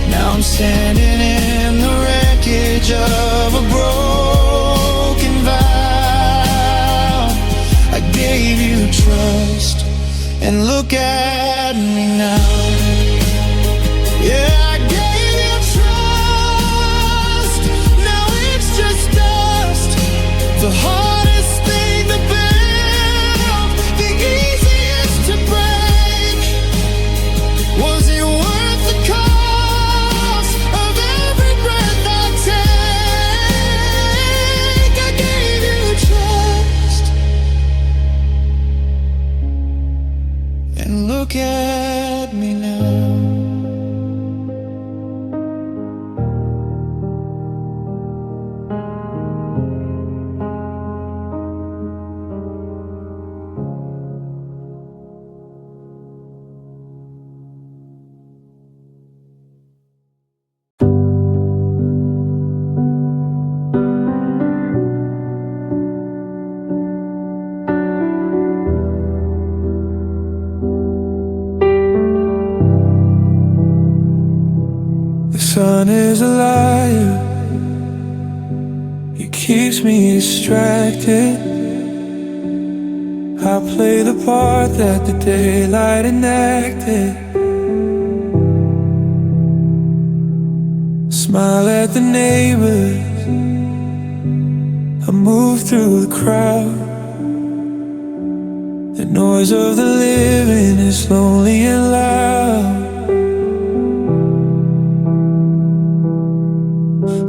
S1: Now I'm standing in the wreckage of a broken vow. I gave you trust, and look at me now. Yeah, I gave you trust, now it's just dust. The hardest thing to build, the easiest to break. Was it worth the cost of every breath I take? I gave you trust, and look at me now. The sun is a liar, he keeps me distracted. I play the part that the daylight enacted. Smile at the neighbors, I move through the crowd. The noise of the living is lonely and loud.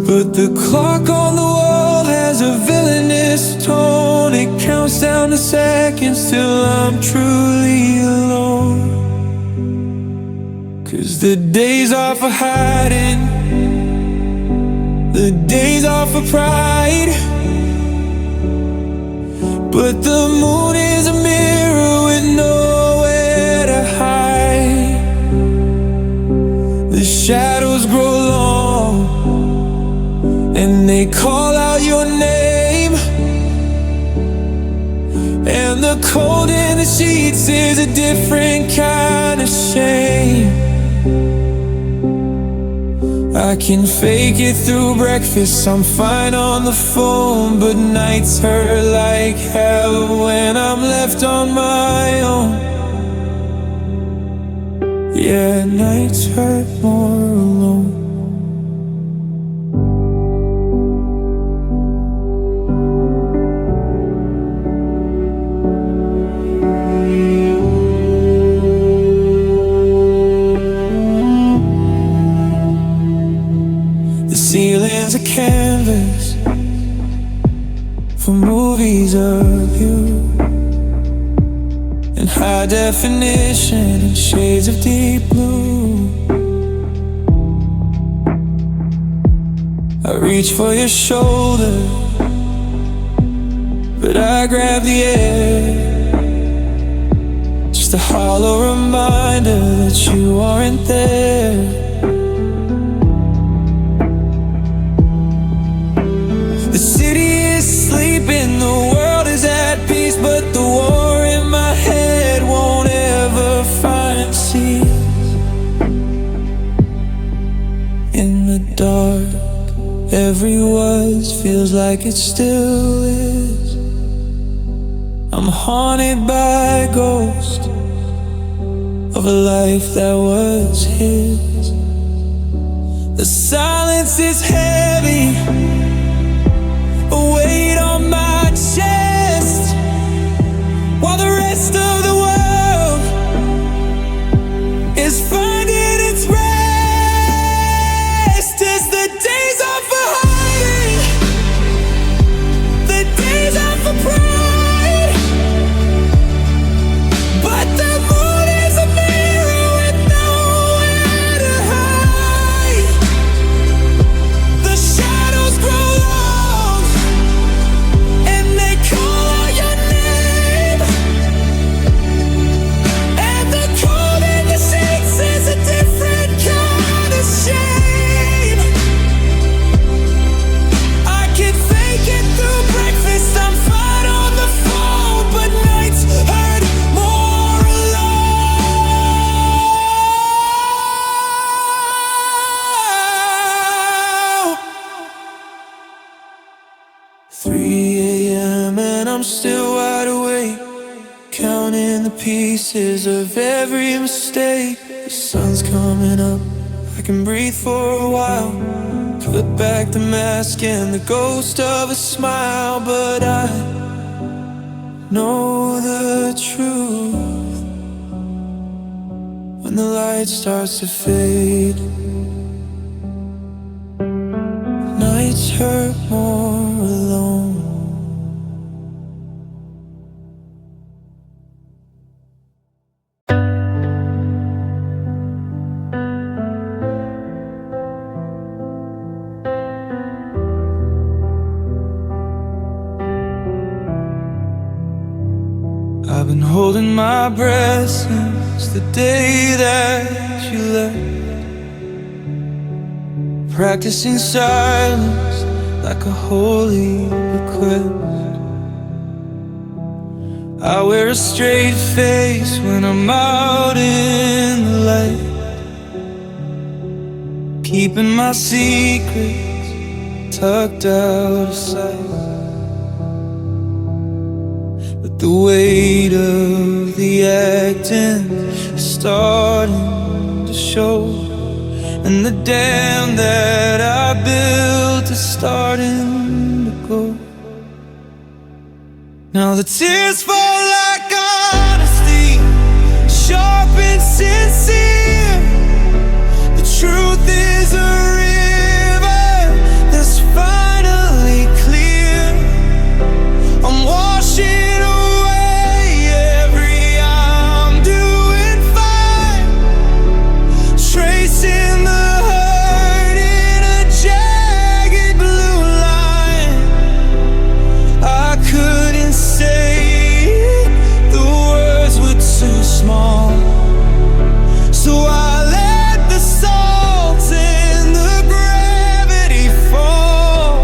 S1: But the clock on the wall has a villainous tone. It counts down the seconds till I'm truly alone. 'Cause the days are for hiding, the days are for pride. But the moon is a mirror with nowhere to hide. The shadows grow long and they call out your name, and the cold in the sheets is a different kind of shame. I can fake it through breakfast, I'm fine on the phone, but nights hurt like hell when I'm left on my own. Yeah, nights hurt more alone. Ceiling's a canvas for movies of you, in high definition and shades of deep blue. I reach for your shoulder, but I grab the air. Just a hollow reminder that you aren't there. The city is sleeping, the world is at peace, but the war in my head won't ever find feels like it still is. I'm haunted by a ghost of a life that was his. The silence is heavy, a weight on my chest, while the rest of the world is finding its rest. As the days are for hiding, the days are for pride, but the moon is a mirror with nowhere to hide. The shadows grow long and they call out your name, and the cold in the sheets is a different kind of shame. I can fake it through breakfast, I'm fine on the phone, but nights hurt more alone. 3 a.m. and I'm still wide awake, counting the pieces of every mistake. The sun's coming up, I can breathe for a while, put back the mask and the ghost of a smile. But I know the truth when the light starts to fade. Nights hurt more alone. I've been holding my breath since the day that you left, practicing silence like a holy request. I wear a straight face when I'm out in the light, keeping my secrets tucked out of sight. But the weight of the acting is starting to show, and the dam that I built is starting to go. Now the tears fall like honesty, sharp and sincere. The truth is a river that's finally clear. I'm washing away every I'm doing fine, tracing the hurt in a jagged blue line. I couldn't say it, the words were too small, so I let the salt and the gravity fall.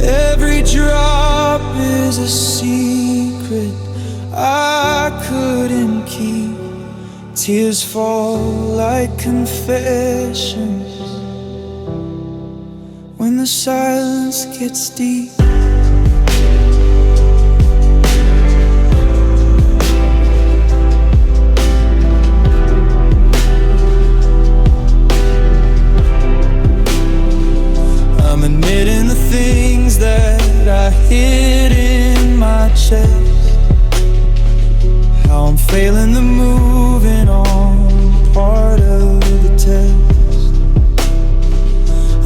S1: Every drop is a secret I couldn't keep. Tears fall like confessions when the silence gets deep. I'm admitting the things that I hid in my chest, how I'm failing the moving on part of the test.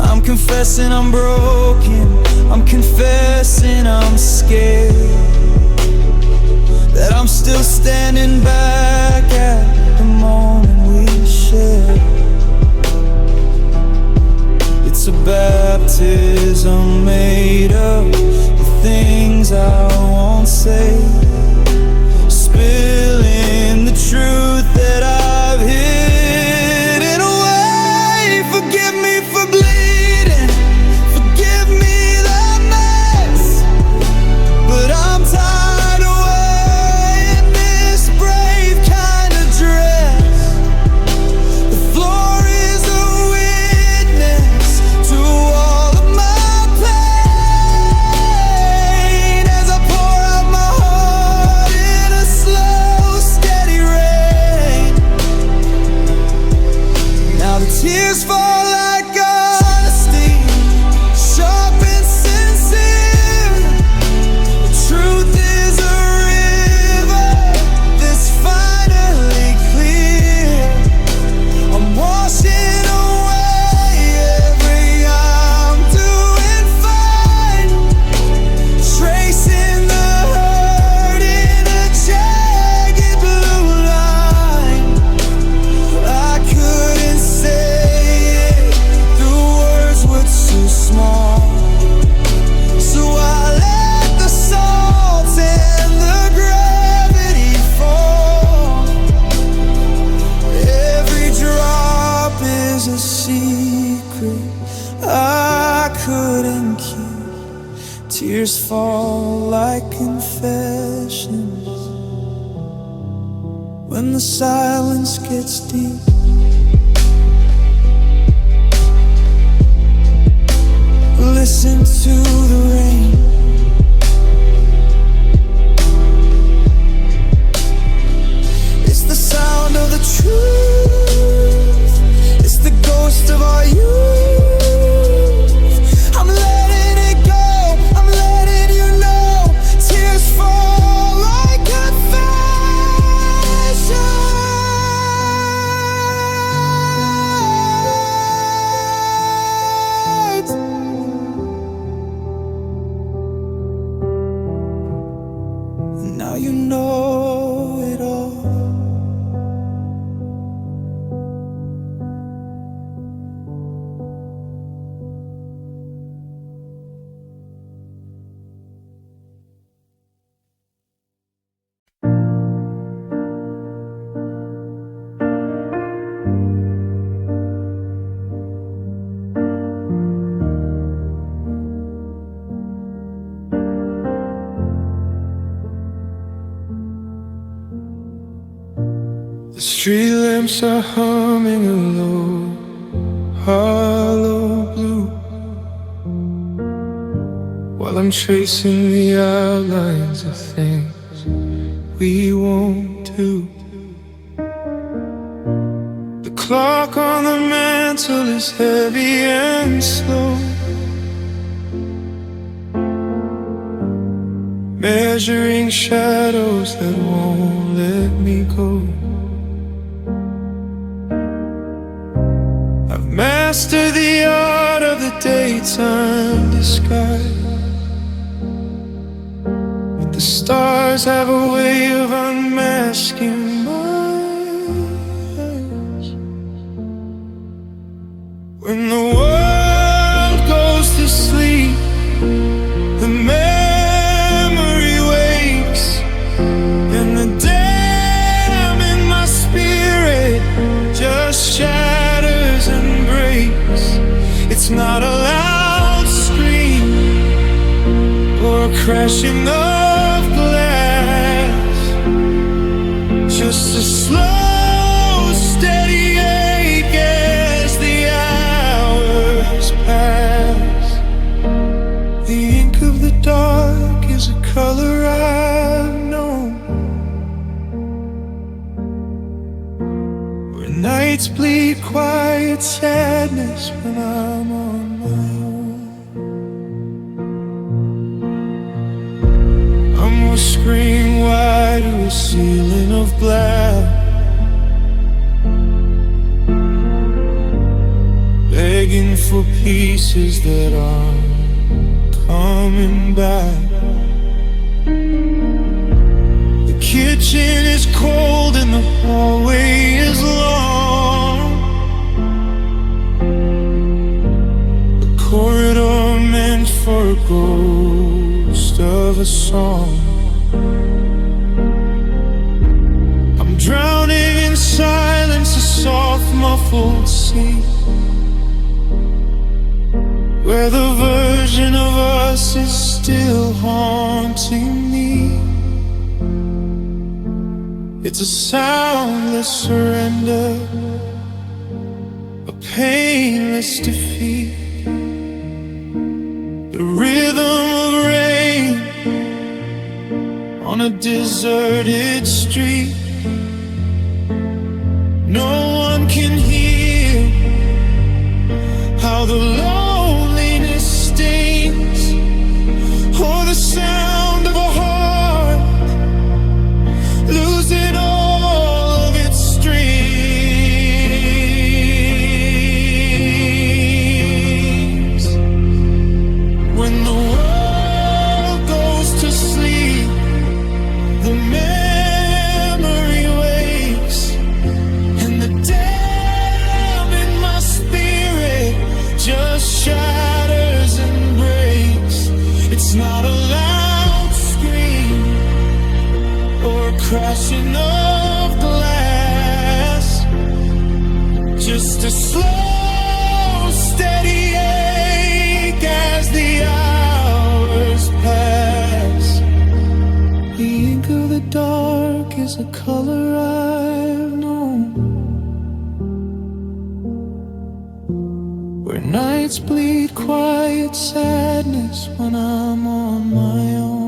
S1: I'm confessing I'm broken, I'm confessing I'm scared, that I'm still standing back at the moment we shared. It's a baptism made of the things I won't say, spilling the truth that I've hidden away. Forgive me for bleeding, forgive me the mess, but I'm tired of weighing this brave Tears fall like confessions when the silence gets deep. Listen to the rain. It's the sound of the truth. It's the ghost of our youth. I'm letting it go. I'm letting you know. Tears fall like confessions. Now you know it all. The street lamps are humming a low, hollow blue, while I'm tracing the outlines of things we won't do. The clock on the mantle is heavy and slow, measuring shadows that won't let me go. Master the art of the daytime disguise, but the stars have a way of unmasking my eyes. When the world goes to sleep, the memory wakes, and the dam in my spirit just shatters and breaks. It's not a loud scream or a crashing of glass, just a slow, steady ache as the hours pass. The ink of the dark is a color I've known, where nights bleed quiet sadness when I'm on my own. I'm whispering wide to a ceiling of black, begging for pieces that aren't coming back. The kitchen is cold and the hallway is long, a corridor meant for a ghost of a song. I'm drowning in silence, a soft muffled sea, where the version of us is still haunting me. It's a soundless surrender, a painless defeat, the rhythm of rain on a deserted street. No one can hear how the loneliness stings, or the sound of a heart losing all of its strings. When the world goes to sleep, the memory wakes, and the dam in my spirit just shatters and breaks. It's not a loud scream or a crashing of glass, just a slow, steady ache as the hours dark is a color I've known, where nights bleed quiet sadness when I'm on my own.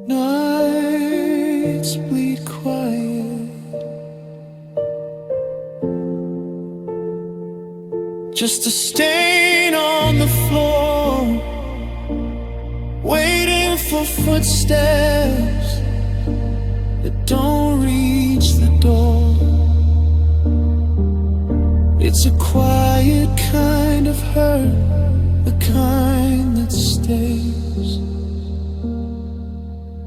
S1: Nights bleed quiet, just a stain on the floor, waiting for footsteps that don't reach the door. It's a quiet kind of hurt, the kind that stays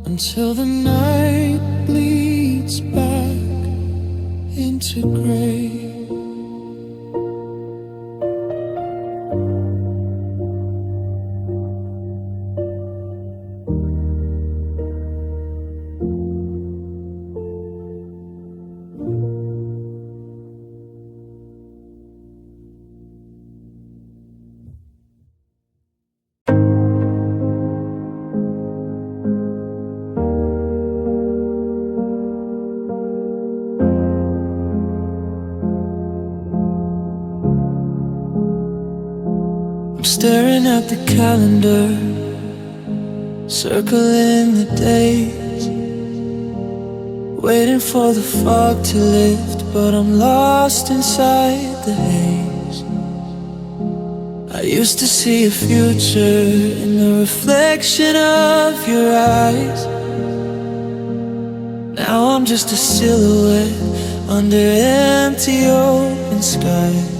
S1: until the night bleeds back into gray. Staring at the calendar, circling the days, waiting for the fog to lift, but I'm lost inside the haze. I used to see a future in the reflection of your eyes. Now I'm just a silhouette under empty open skies.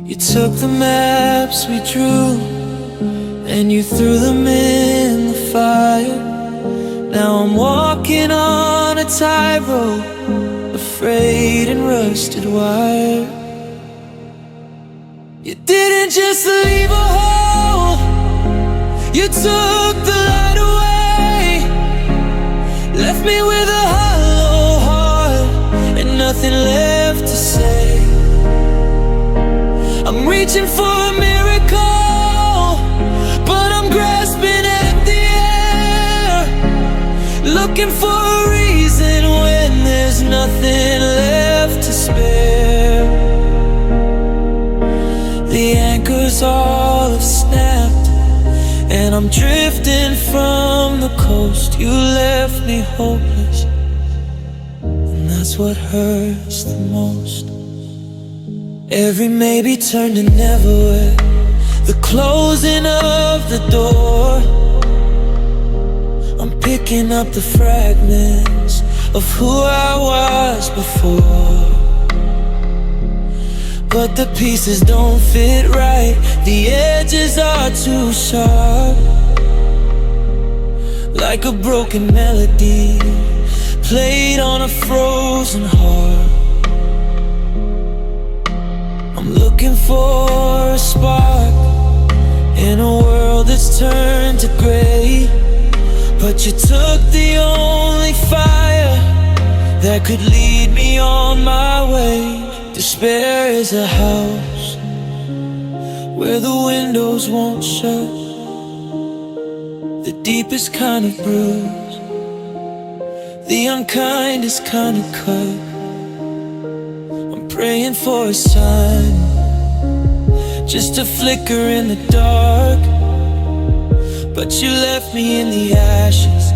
S1: You took the maps we drew and you threw them in the fire. Now I'm walking on a tightrope, afraid and rusted wire. You didn't just leave a hole, you took the light away, left me with a hollow heart and nothing left to say. I'm reaching for a miracle, but I'm grasping at the air, looking for a reason when there's nothing left to spare. The anchors all have snapped, and I'm drifting from the coast. You left me hopeless, and that's what hurts the most. Every maybe turned to never, the closing of the door. I'm picking up the fragments of who I was before, but the pieces don't fit right, the edges are too sharp. Like a broken melody played on a frozen heart. I'm looking for a spark in a world that's turned to gray, but you took the only fire that could lead me on my way. Despair is a house where the windows won't shut, the deepest kind of bruise, the unkindest kind of cut. Praying for a sign, just a flicker in the dark, but you left me in the ashes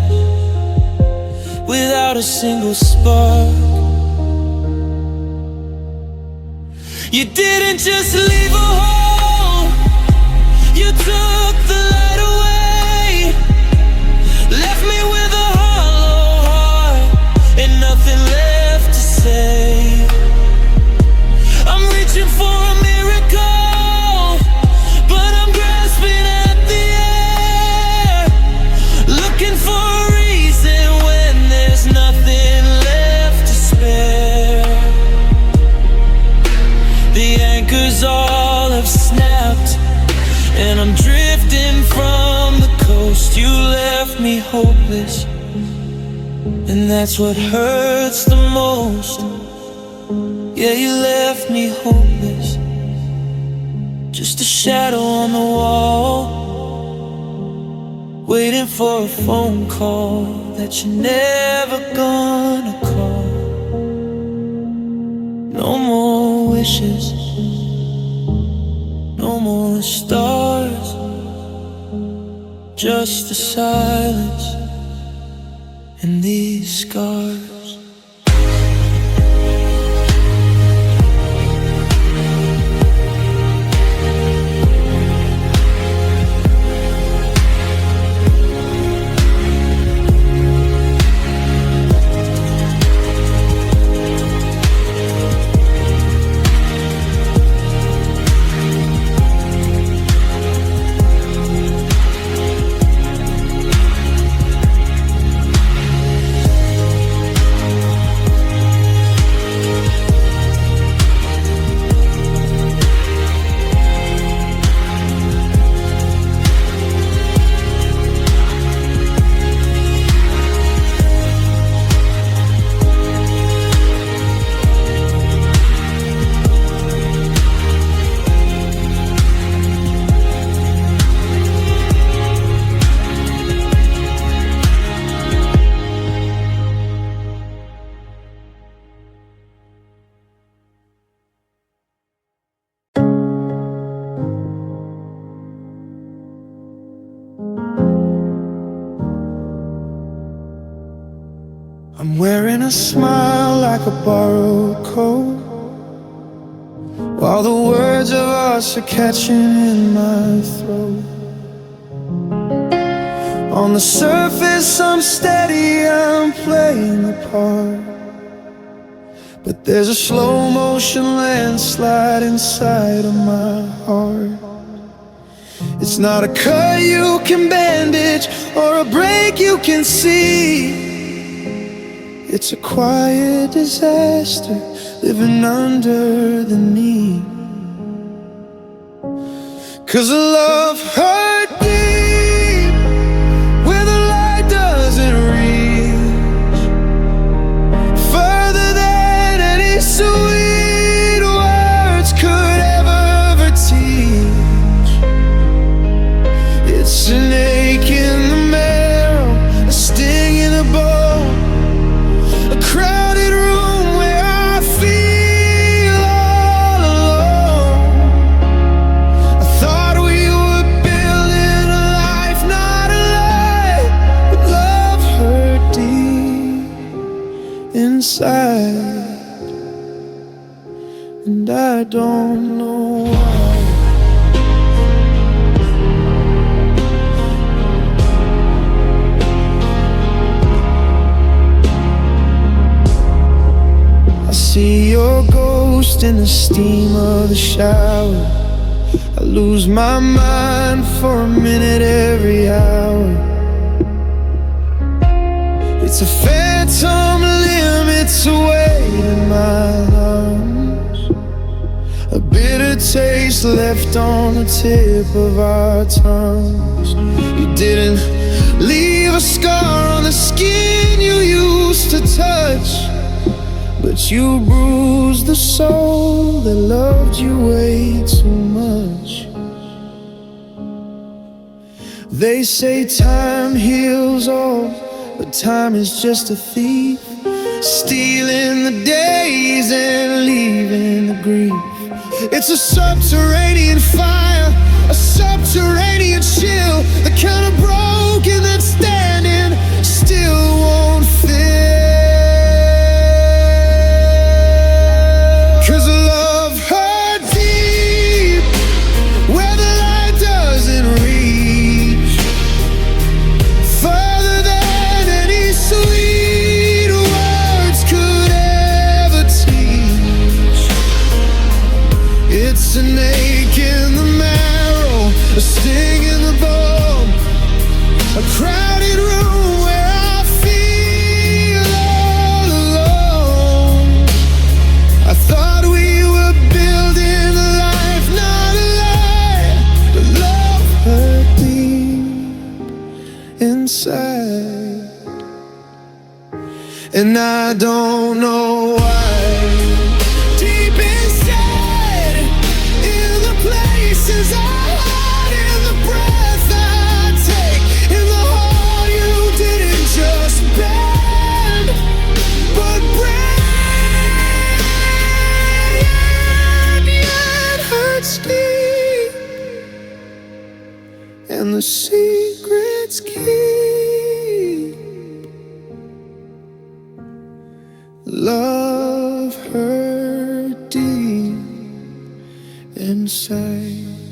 S1: without a single spark. You didn't just leave a hole, you took the light away, left me with a hollow heart and nothing left to say. I'm reaching for a miracle, but I'm grasping at the air, looking for a reason when there's nothing left to spare. The anchors all have snapped, and I'm drifting from the coast. You left me hopeless, and that's what hurts the most. Yeah, you left me hopeless, just a shadow on the wall, waiting for a phone call that you're never gonna call. No more wishes, no more stars, just the silence and these scars. I'm wearing a smile like a borrowed coat, while the words of us are catching in my throat. On the surface I'm steady, I'm playing a part, but there's a slow motion landslide inside of my heart. It's not a cut you can bandage or a break you can see. It's a quiet disaster living under the knee. 'Cause love hurt deep where the light doesn't reach, further than any sweet words could ever teach. It's an ache in the marrow, a sting in the bone, a crowded room where I feel all alone. I thought we were building a life, not a lie, but love hurt deep inside, and I don't know why. I see your ghost in the steam of the shower. I lose my mind for a minute every hour. It's a phantom limb, it's a weight in my lungs, a bitter taste left on the tip of our tongues. You didn't leave a scar on the skin you used to touch, but you bruised the soul that loved you way too much. They say time heals all, but time is just a thief, stealing the days and leaving the grief. It's a subterranean fire, a subterranean chill, the kind of broken that's standing still won't fit. It's an ache in the marrow, a sting in the bone, a crowded room where I feel all alone. I thought we were building a life, not a lie, but love hurt deep inside, and I don't know why. Deep inside, in the place your secrets keep. Love her deep inside.